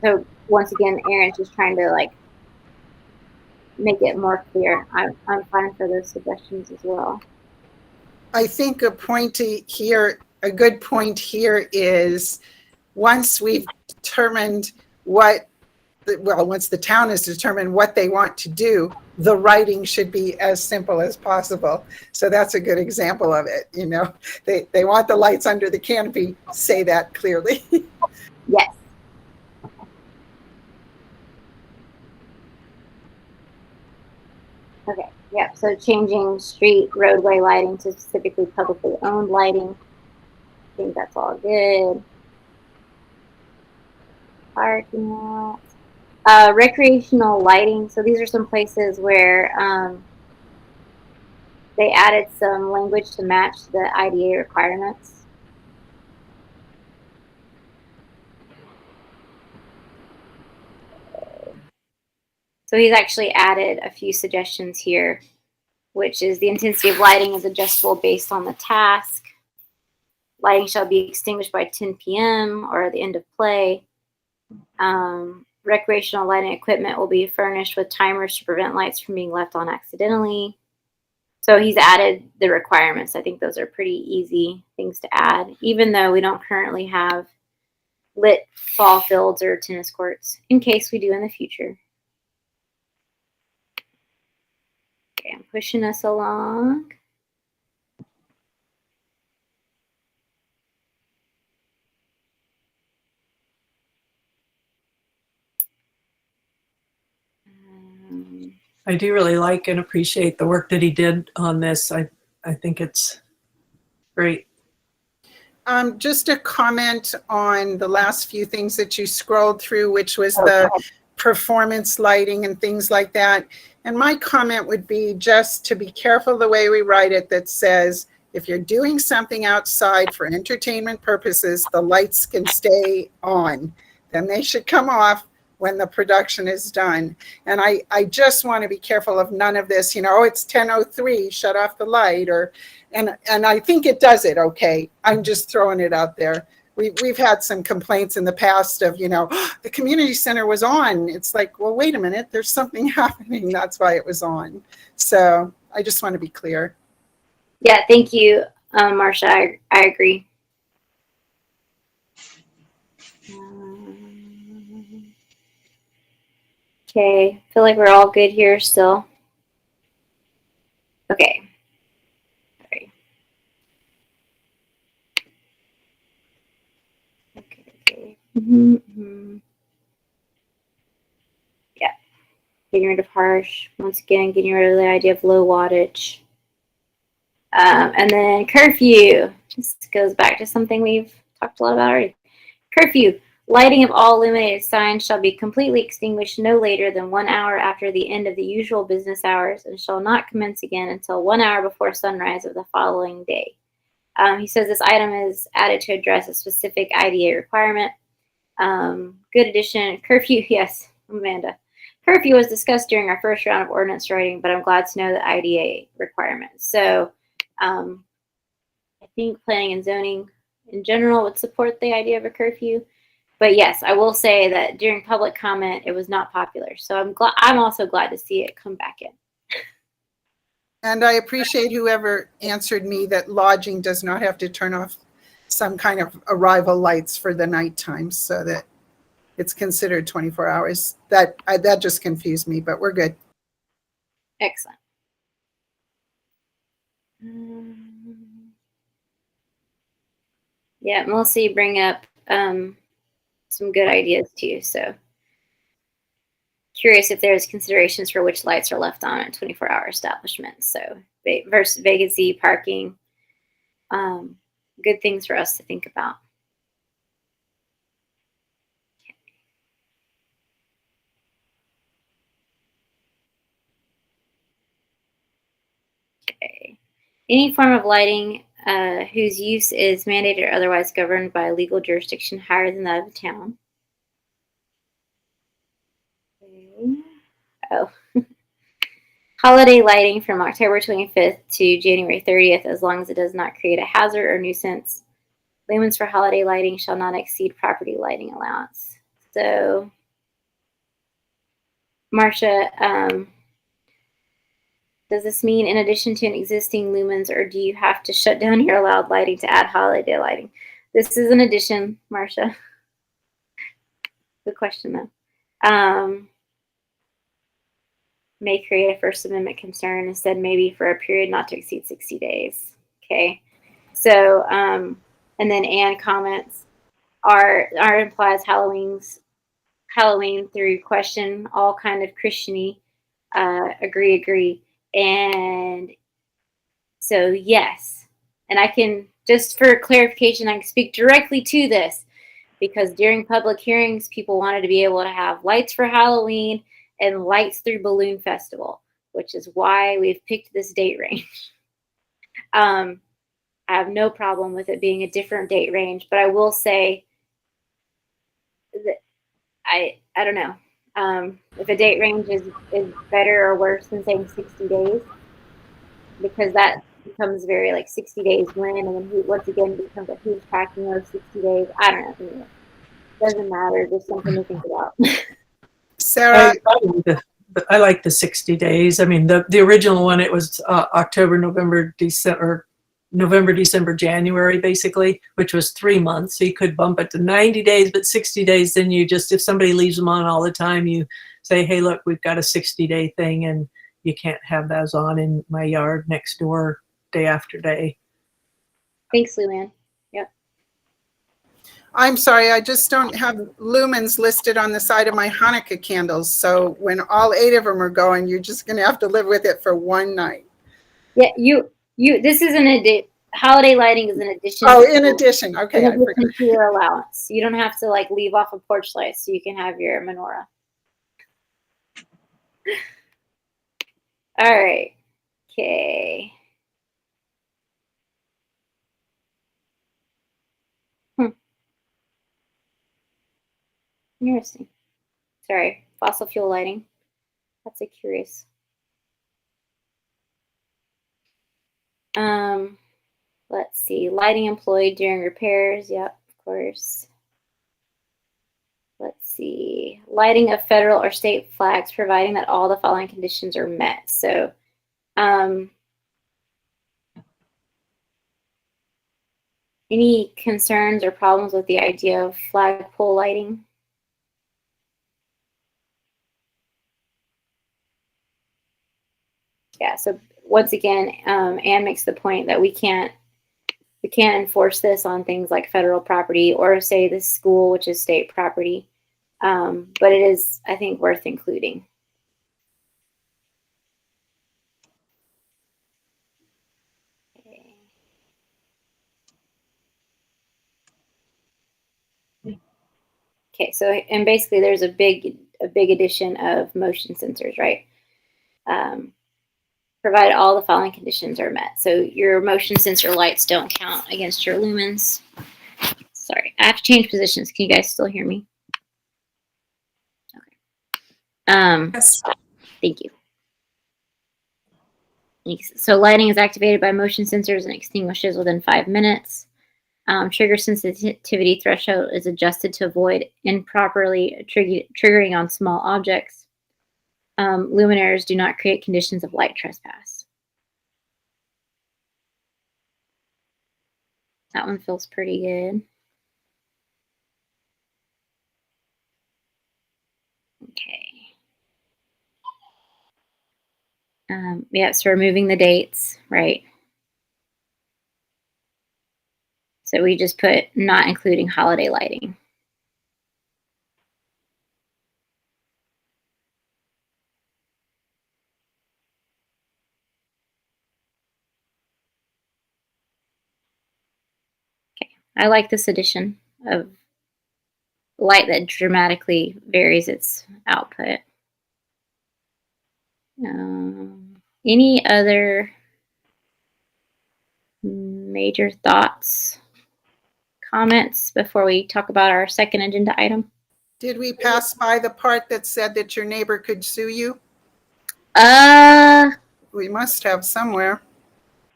So once again, Aaron's just trying to like make it more clear. I'm fine for those suggestions as well. I think a good point here is once we've determined once the town has determined what they want to do, the writing should be as simple as possible. So that's a good example of it. You know, they want the lights under the canopy, say that clearly. Yes. Okay, yeah, so changing street roadway lighting to specifically publicly owned lighting. I think that's all good. Parking lots. Recreational lighting. So these are some places where they added some language to match the IDA requirements. So he's actually added a few suggestions here, which is the intensity of lighting is adjustable based on the task. Lighting shall be extinguished by 10 p.m. or the end of play. Recreational lighting equipment will be furnished with timers to prevent lights from being left on accidentally. So he's added the requirements. I think those are pretty easy things to add, even though we don't currently have lit ball fields or tennis courts, in case we do in the future. Okay, I'm pushing us along. I do really like and appreciate the work that he did on this. I think it's great. Just a comment on the last few things that you scrolled through, which was the performance lighting and things like that. And my comment would be just to be careful the way we write it, that says, if you're doing something outside for entertainment purposes, the lights can stay on. Then they should come off when the production is done. And I just want to be careful of none of this, you know, oh, it's 10:03, shut off the light, or and I think it does it okay. I'm just throwing it out there. We've had some complaints in the past of, you know, oh, the community center was on. It's like, well, wait a minute, there's something happening. That's why it was on. So I just want to be clear. Yeah, thank you, Marcia. I agree. Okay, I feel like we're all good here still. Okay. Sorry. Okay. Yeah. Getting rid of harsh. Once again, getting rid of the idea of low wattage. And then curfew. This goes back to something we've talked a lot about already. Curfew. Lighting of all illuminated signs shall be completely extinguished no later than 1 hour after the end of the usual business hours and shall not commence again until 1 hour before sunrise of the following day. He says this item is added to address a specific IDA requirement. Good addition. Curfew, yes, Amanda. Curfew was discussed during our first round of ordinance writing, but I'm glad to know the IDA requirements. So I think planning and zoning in general would support the idea of a curfew. But yes, I will say that during public comment, it was not popular. So I'm also glad to see it come back in. And I appreciate whoever answered me that lodging does not have to turn off some kind of arrival lights for the nighttime, so that it's considered 24 hours. That just confused me, but we're good. Excellent. Yeah, Melissa, you bring up some good ideas too. So curious if there's considerations for which lights are left on at 24-hour establishments. So versus vacancy, parking, good things for us to think about. Okay. Any form of lighting whose use is mandated or otherwise governed by a legal jurisdiction higher than that of the town. Okay. Oh. Holiday lighting from October 25th to January 30th, as long as it does not create a hazard or nuisance. Lumens for holiday lighting shall not exceed property lighting allowance. So, Marcia, does this mean in addition to an existing lumens, or do you have to shut down your allowed lighting to add holiday lighting? This is an addition, Marcia. Good question, though. may create a First Amendment concern, instead maybe for a period not to exceed 60 days. Okay. So, and then Anne comments, our implies Halloween through question, all kind of Christiany. Agree. And so, yes. And I can, just for clarification, I can speak directly to this because during public hearings, people wanted to be able to have lights for Halloween and lights through Balloon Festival, which is why we've picked this date range. I have no problem with it being a different date range, but I will say that I don't know if a date range is better or worse than saying 60 days, because that becomes very like 60 days when, and then once again becomes like who's tracking those 60 days. I don't know. Anyway, doesn't matter. Just something to think about. Sarah, I like the 60 days. I mean, the original one, it was October, November, December, January, basically, which was 3 months. So you could bump it to 90 days, but 60 days, then you just, if somebody leaves them on all the time, you say, hey, look, we've got a 60-day thing and you can't have those on in my yard next door day after day. Thanks, Luann. Yep. I'm sorry, I just don't have lumens listed on the side of my Hanukkah candles. So when all 8 of them are going, you're just going to have to live with it for one night. Yeah, this is holiday lighting is an addition. Oh, in addition. Okay. In addition to your allowance. You don't have to like leave off a porch light so you can have your menorah. All right. Okay. Interesting. Sorry. Fossil fuel lighting. That's a curious. Let's see. Lighting employed during repairs. Yep, of course. Let's see. Lighting of federal or state flags, providing that all the following conditions are met. So, any concerns or problems with the idea of flagpole lighting? Yeah, so once again, Anne makes the point that we can't enforce this on things like federal property or say the school, which is state property. But it is, I think, worth including. Okay, so and basically there's a big addition of motion sensors, right? Provide all the following conditions are met. So your motion sensor lights don't count against your lumens. Sorry, I have to change positions. Can you guys still hear me? Okay. Yes. Thank you. So lighting is activated by motion sensors and extinguishes within 5 minutes. Trigger sensitivity threshold is adjusted to avoid improperly triggering on small objects. Luminaires do not create conditions of light trespass. That one feels pretty good. Okay. Yeah, so removing the dates, right? So we just put not including holiday lighting. Okay, I like this addition of light that dramatically varies its output. Any other major thoughts, comments before we talk about our second agenda item? Did we pass by the part that said that your neighbor could sue you? We must have somewhere.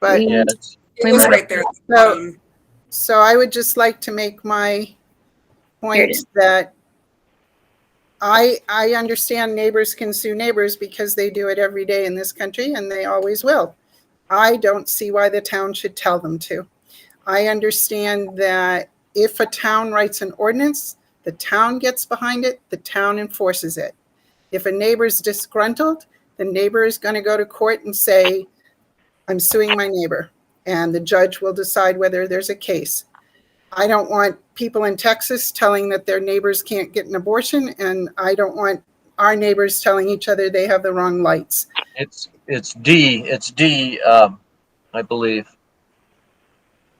But Yes. It was right there. So I would just like to make my point that I understand neighbors can sue neighbors because they do it every day in this country and they always will. I don't see why the town should tell them to. I understand that if a town writes an ordinance, the town gets behind it, the town enforces it. If a neighbor's disgruntled, the neighbor is going to go to court and say, I'm suing my neighbor, and the judge will decide whether there's a case. I don't want people in Texas telling that their neighbors can't get an abortion, and I don't want our neighbors telling each other they have the wrong lights. It's D, I believe.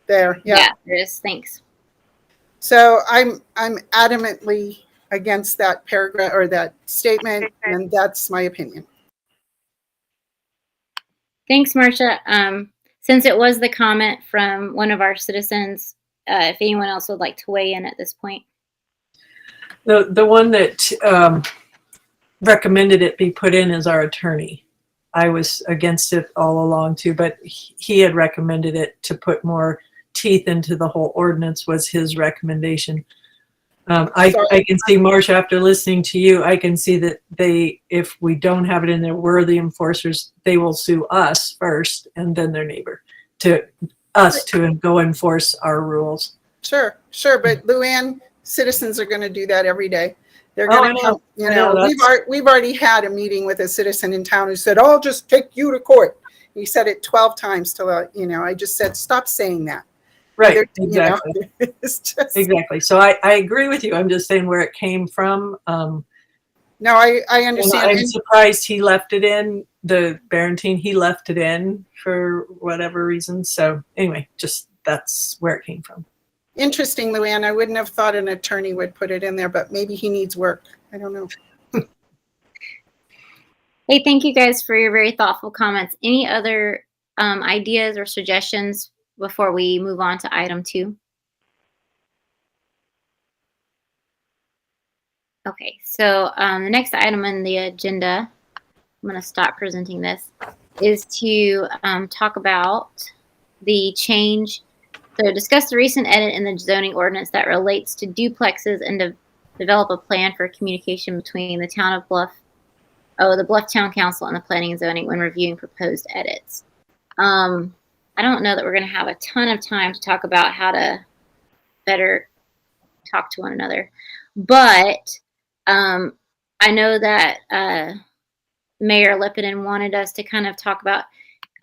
There, yeah. Yeah, there is. Thanks. So I'm adamantly against that paragraph or that statement, and that's my opinion. Thanks, Marcia. Since it was the comment from one of our citizens, if anyone else would like to weigh in at this point. The one that recommended it be put in is our attorney. I was against it all along too, but he had recommended it to put more teeth into the whole ordinance was his recommendation. I can see, Marcia, after listening to you, I can see that if we don't have it in there, we're the enforcers, they will sue us first and then their neighbor to go enforce our rules. Sure. But Luann, citizens are going to do that every day. They're going to come, we've already had a meeting with a citizen in town who said, I'll just take you to court. He said it 12 times till, I just said, stop saying that. Right, exactly. It's just, exactly. So I agree with you. I'm just saying where it came from. No, I understand. I'm surprised he left it in, the Barentine, he left it in for whatever reason. So anyway, just that's where it came from. Interesting, Luann. I wouldn't have thought an attorney would put it in there, but maybe he needs work. I don't know. Hey, thank you guys for your very thoughtful comments. Any other ideas or suggestions before we move on to item 2? Okay, so the next item on the agenda, I'm going to stop presenting this, is to talk about the change. So discuss the recent edit in the zoning ordinance that relates to duplexes and develop a plan for communication between the town of Bluff, the Bluff Town Council and the Planning and Zoning when reviewing proposed edits. I don't know that we're going to have a ton of time to talk about how to better talk to one another, but I know that Mayor Lippinen wanted us to kind of talk about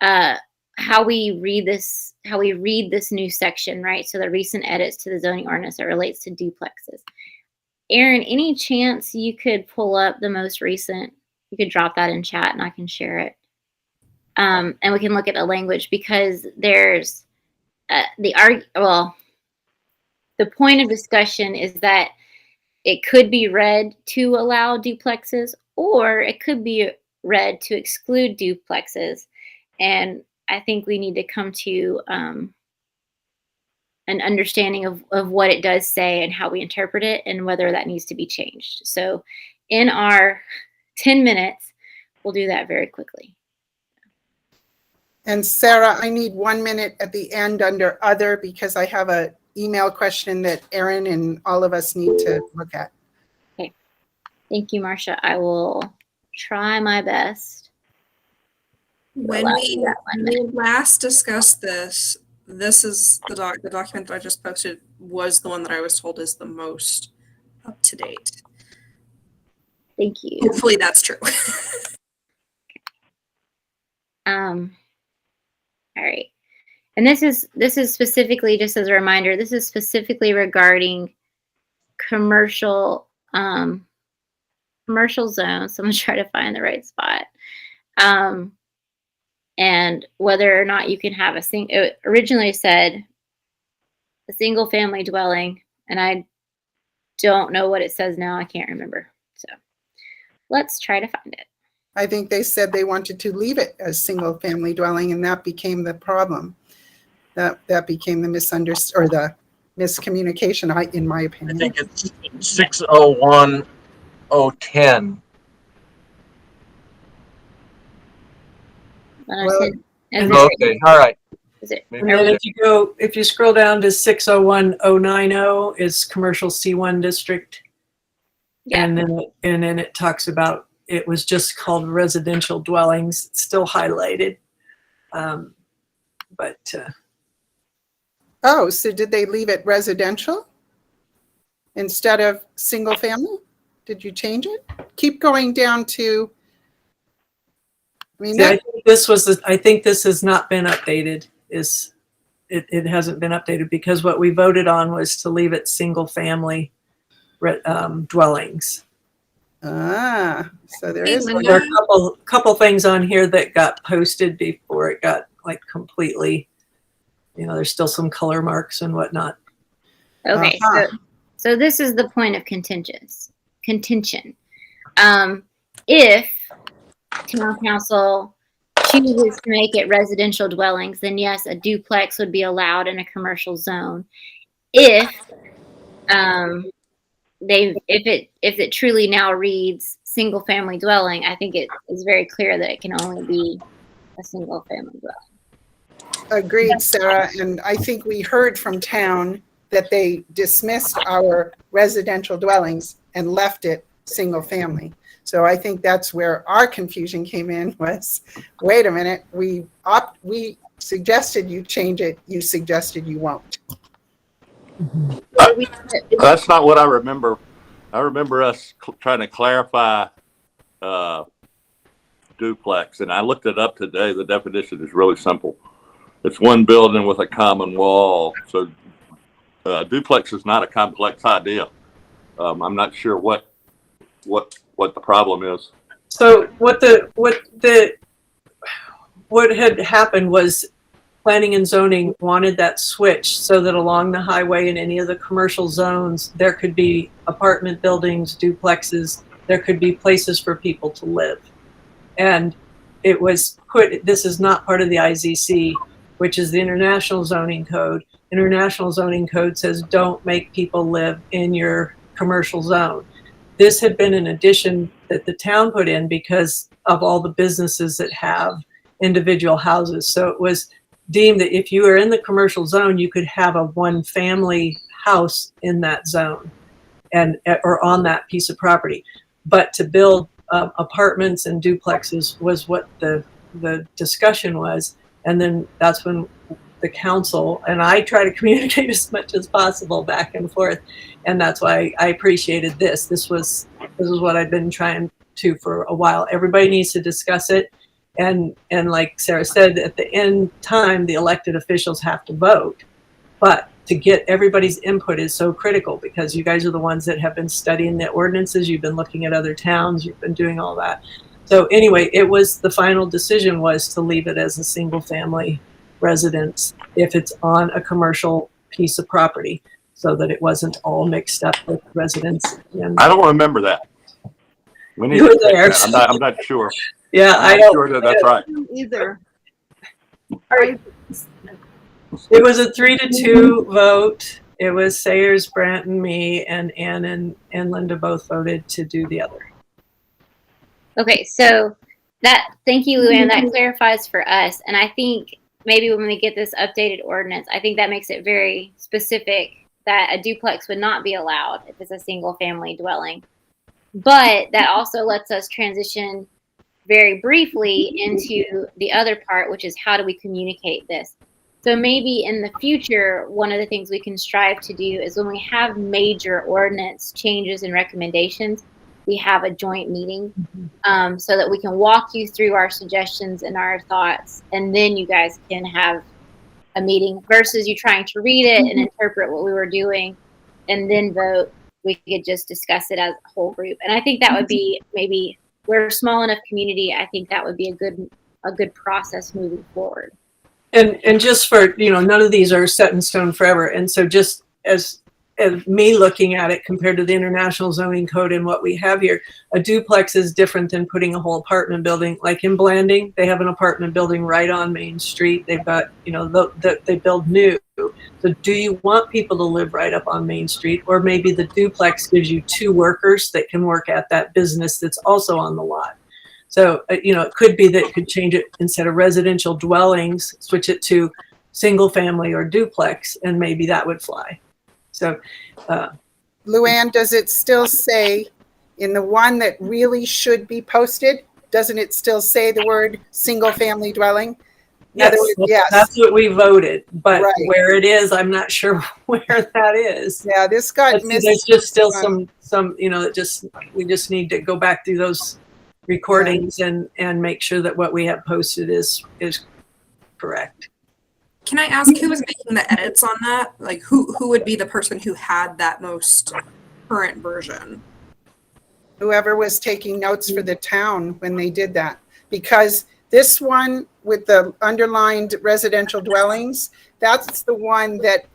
how we read this new section, right? So the recent edits to the zoning ordinance that relates to duplexes. Aaron, any chance you could pull up the most recent? You could drop that in chat and I can share it. And we can look at the language because there's the point of discussion is that it could be read to allow duplexes or it could be read to exclude duplexes. And I think we need to come to an understanding of what it does say and how we interpret it and whether that needs to be changed. So in our 10 minutes, we'll do that very quickly. And Sarah, I need 1 minute at the end under other because I have an email question that Aaron and all of us need to look at. Okay. Thank you, Marcia. I will try my best. When we last discussed this, this is the document that I just posted was the one that I was told is the most up to date. Thank you. Hopefully that's true. All right. And this is specifically, just as a reminder, this is specifically regarding commercial zones. So I'm gonna try to find the right spot. And whether or not you can have it originally said a single family dwelling, and I don't know what it says now. I can't remember. So let's try to find it. I think they said they wanted to leave it as single family dwelling, and that became the problem. That became the misunderstanding or the miscommunication, in my opinion. I think it's 601010. Well, Okay, all right. Is it? And then if you scroll down to 601090 is commercial C1 district. Yeah. And then it talks about it was just called residential dwellings. It's still highlighted. Oh, so did they leave it residential instead of single family? Did you change it? Keep going down to I mean, See, I think this has not been updated. It hasn't been updated because what we voted on was to leave it single family dwellings. So there Hey, is. Linda. There are a couple things on here that got posted before it got like completely, there's still some color marks and whatnot. Okay, so this is the point of contention. If town council chooses to make it residential dwellings, then yes, a duplex would be allowed in a commercial zone. If it truly now reads single family dwelling, I think it is very clear that it can only be a single family dwelling. Agreed, Sarah. And I think we heard from town that they dismissed our residential dwellings and left it single family. So I think that's where our confusion came in was, wait a minute, we suggested you change it. You suggested you won't. That's not what I remember. I remember us trying to clarify duplex, and I looked it up today. The definition is really simple. It's one building with a common wall. So duplex is not a complex idea. I'm not sure what the problem is. So what had happened was planning and zoning wanted that switch so that along the highway in any of the commercial zones, there could be apartment buildings, duplexes, there could be places for people to live. And it was this is not part of the IZC, which is the International Zoning Code. International Zoning Code says don't make people live in your commercial zone. This had been an addition that the town put in because of all the businesses that have individual houses. So it was deemed that if you were in the commercial zone, you could have a one family house in that zone or on that piece of property. But to build apartments and duplexes was what the discussion was. And then that's when the council, and I try to communicate as much as possible back and forth. And that's why I appreciated this. This is what I've been trying to for a while. Everybody needs to discuss it. And like Sarah said, at the end time, the elected officials have to vote. But to get everybody's input is so critical because you guys are the ones that have been studying the ordinances. You've been looking at other towns. You've been doing all that. So anyway, the final decision was to leave it as a single family residence if it's on a commercial piece of property so that it wasn't all mixed up with residents. I don't remember that. We need You to were there. I'm not sure. Yeah, I'm not sure that's right. Either. It was a 3-2 vote. It was Sayers, Brandt, and me, and Ann and Linda both voted to do the other. Okay, so thank you, Luann. That clarifies for us. And I think maybe when we get this updated ordinance, I think that makes it very specific that a duplex would not be allowed if it's a single family dwelling. But that also lets us transition very briefly into the other part, which is how do we communicate this? So maybe in the future, one of the things we can strive to do is when we have major ordinance changes and recommendations, we have a joint meeting so that we can walk you through our suggestions and our thoughts, and then you guys can have a meeting versus you trying to read it and interpret what we were doing and then vote. We could just discuss it as a whole group. And I think that would be, maybe we're a small enough community, I think that would be a good process moving forward. And just for, none of these are set in stone forever. And so just as me looking at it compared to the International Zoning Code and what we have here, a duplex is different than putting a whole apartment building. Like in Blanding, they have an apartment building right on Main Street. They've got, they build new. So do you want people to live right up on Main Street? Or maybe the duplex gives you 2 workers that can work at that business that's also on the lot. So, it could be that it could change it instead of residential dwellings, switch it to single family or duplex, and maybe that would fly. So, Luann, does it still say in the one that really should be posted, doesn't it still say the word single family dwelling? yes, that's what we voted, but Right. where it is, I'm not sure where that is. Yeah, this got missed. There's just still some, we just need to go back through those recordings and make sure that what we have posted is correct. Can I ask who was making the edits on that? Like who would be the person who had that most current version? Whoever was taking notes for the town when they did that, because this one with the underlined residential dwellings, that's the one that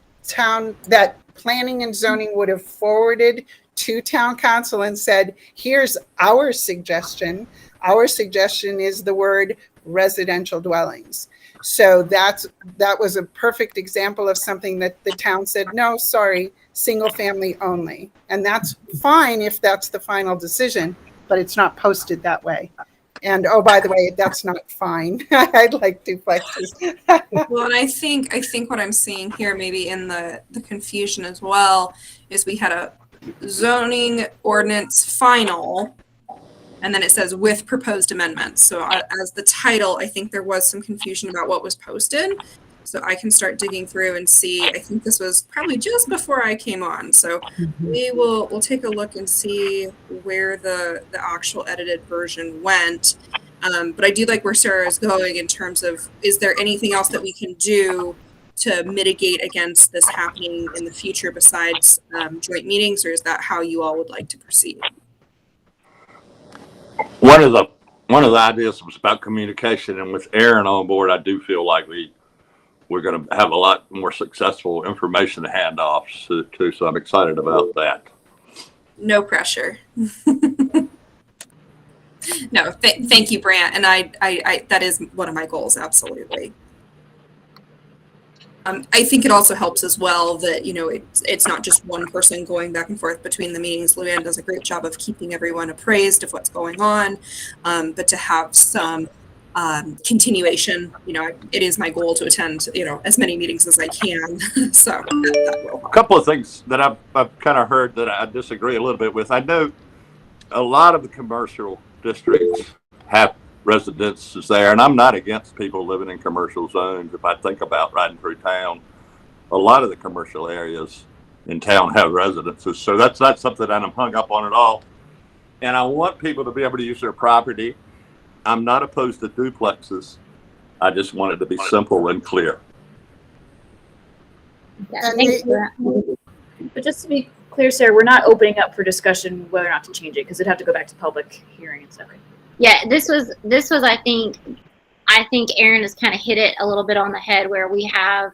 planning and zoning would have forwarded to town council and said, here's our suggestion. Our suggestion is the word residential dwellings. So that was a perfect example of something that the town said, no, sorry, single family only. And that's fine if that's the final decision, but it's not posted that way. And oh, by the way, that's not fine. I'd like duplexes. Well, and I think what I'm seeing here, maybe in the confusion as well, is we had a zoning ordinance final, and then it says with proposed amendments. So as the title, I think there was some confusion about what was posted. So I can start digging through and see. I think this was probably just before I came on. So we'll take a look and see where the actual edited version went. But I do like where Sarah is going in terms of, is there anything else that we can do to mitigate against this happening in the future besides joint meetings, or is that how you all would like to proceed? One of the ideas was about communication, and with Aaron on board, I do feel like we're going to have a lot more successful information handoffs too. So I'm excited about that. No pressure. No, thank you, Brant. And I that is one of my goals. Absolutely. I think it also helps as well that, you know, it's not just one person going back and forth between the meetings. Luann does a great job of keeping everyone appraised of what's going on, but to have some continuation, you know, it is my goal to attend, you know, as many meetings as I can. So that will help. A couple of things that I've kind of heard that I disagree a little bit with. I know a lot of the commercial districts have residences there, and I'm not against people living in commercial zones. If I think about riding through town, a lot of the commercial areas in town have residences, so that's not something that I'm hung up on at all. And I want people to be able to use their property. I'm not opposed to duplexes. I just want it to be simple and clear. Yeah, thanks for that. But just to be clear, Sarah, we're not opening up for discussion whether or not to change it because it'd have to go back to public hearing and stuff. Yeah, this was I think Aaron has kind of hit it a little bit on the head, where we have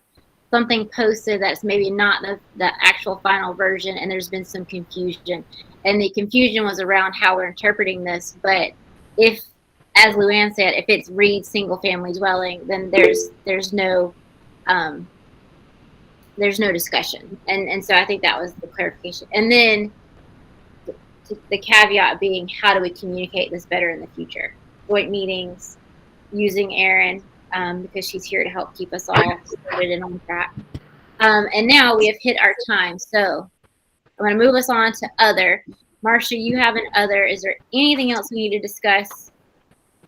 something posted that's maybe not the actual final version, and there's been some confusion. And the confusion was around how we're interpreting this. But if, as Luann said, if it's read single family dwelling, then there's no discussion. And so I think that was the clarification. And then the caveat being, how do we communicate this better in the future? Joint meetings, using Erin, because she's here to help keep us all started and on track. And now we have hit our time. So I'm going to move us on to other. Marcia, you have an other. Is there anything else we need to discuss?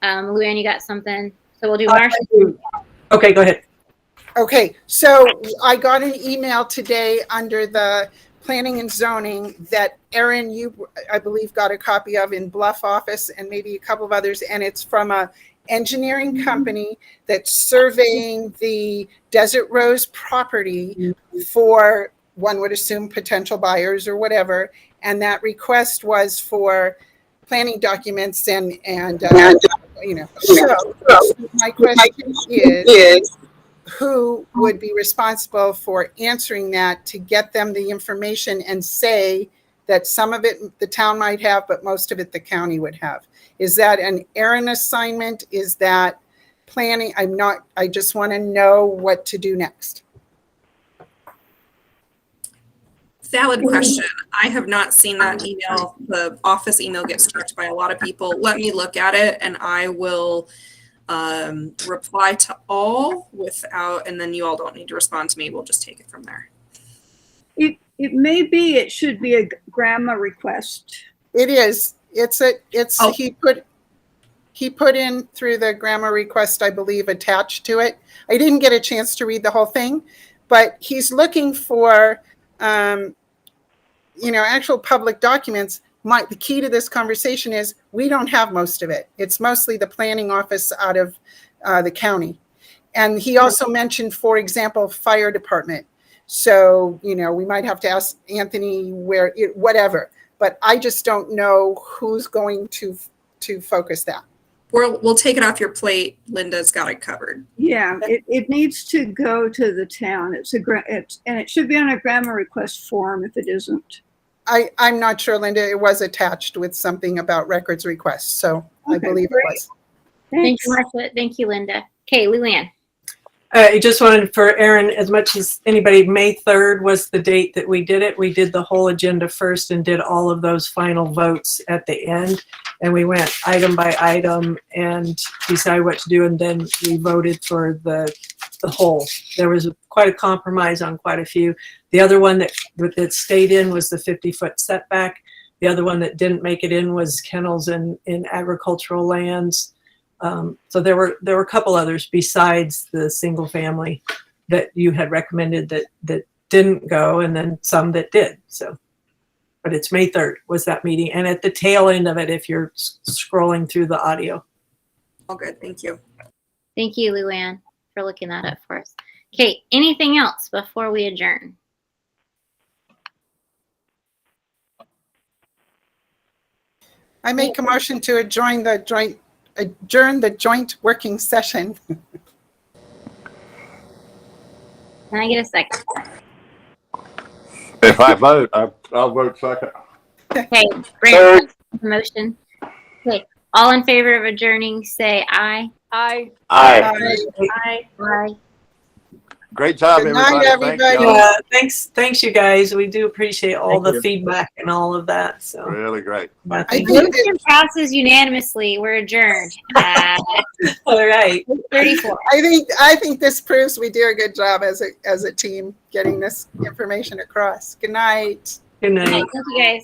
Luann, you got something? So we'll do Marcia. Okay, go ahead. Okay, so I got an email today under the planning and zoning that Erin, you, I believe, got a copy of in Bluff office, and maybe a couple of others, and it's from a engineering company that's surveying the Desert Rose property for, one would assume, potential buyers or whatever. And that request was for planning documents and you know. So my question is, who would be responsible for answering that to get them the information and say that some of it the town might have, but most of it the county would have? Is that an Erin assignment? Is that planning? I just want to know what to do next. Valid question. I have not seen that email. The office email gets checked by a lot of people. Let me look at it, and I will reply to all without, and then you all don't need to respond to me. We'll just take it from there. It may be, it should be a grandma request. It is. He put in through the grandma request, I believe, attached to it. I didn't get a chance to read the whole thing, but he's looking for, actual public documents the key to this conversation is we don't have most of it. It's mostly the planning office out of the county. And he also mentioned, for example, fire department. So, you know, we might have to ask Anthony whatever, but I just don't know who's going to focus that. We'll take it off your plate. Linda's got it covered. Yeah, it needs to go to the town. And it should be on a grant request form if it isn't. I'm not sure, Linda. It was attached with something about records requests, so okay, I believe great. It was. Thank you, Martha. Thank you, Linda. Okay, Luann. I just wanted for Aaron, as much as anybody, May 3rd was the date that we did it. We did the whole agenda first and did all of those final votes at the end. And we went item by item and decided what to do. And then we voted for the whole. There was quite a compromise on quite a few. The other one that stayed in was the 50-foot setback. The other one that didn't make it in was kennels in agricultural lands. So there were a couple others besides the single family that you had recommended that didn't go, and then some that did. So, but it's May 3rd was that meeting, and at the tail end of it, if you're scrolling through the audio. All good. Thank you. Thank you, Luann, for looking that up for us. Okay, anything else before we adjourn? I make a motion to adjourn the joint working session. Can I get a second? If I vote, I'll vote second. Okay, Brandon, motion. Okay, all in favor of adjourning, say aye. Aye. Aye. Aye. Aye. Great job, Good night, everybody. Thanks, everybody. y'all. Thanks, you guys. We do appreciate all Thank the you. feedback and all of that. So, Really great. yeah, I thank think you. Motion passes unanimously. We're adjourned at All right. 34. I think this proves we do a good job as a team getting this information across. Good night. Good night. Thank you, guys.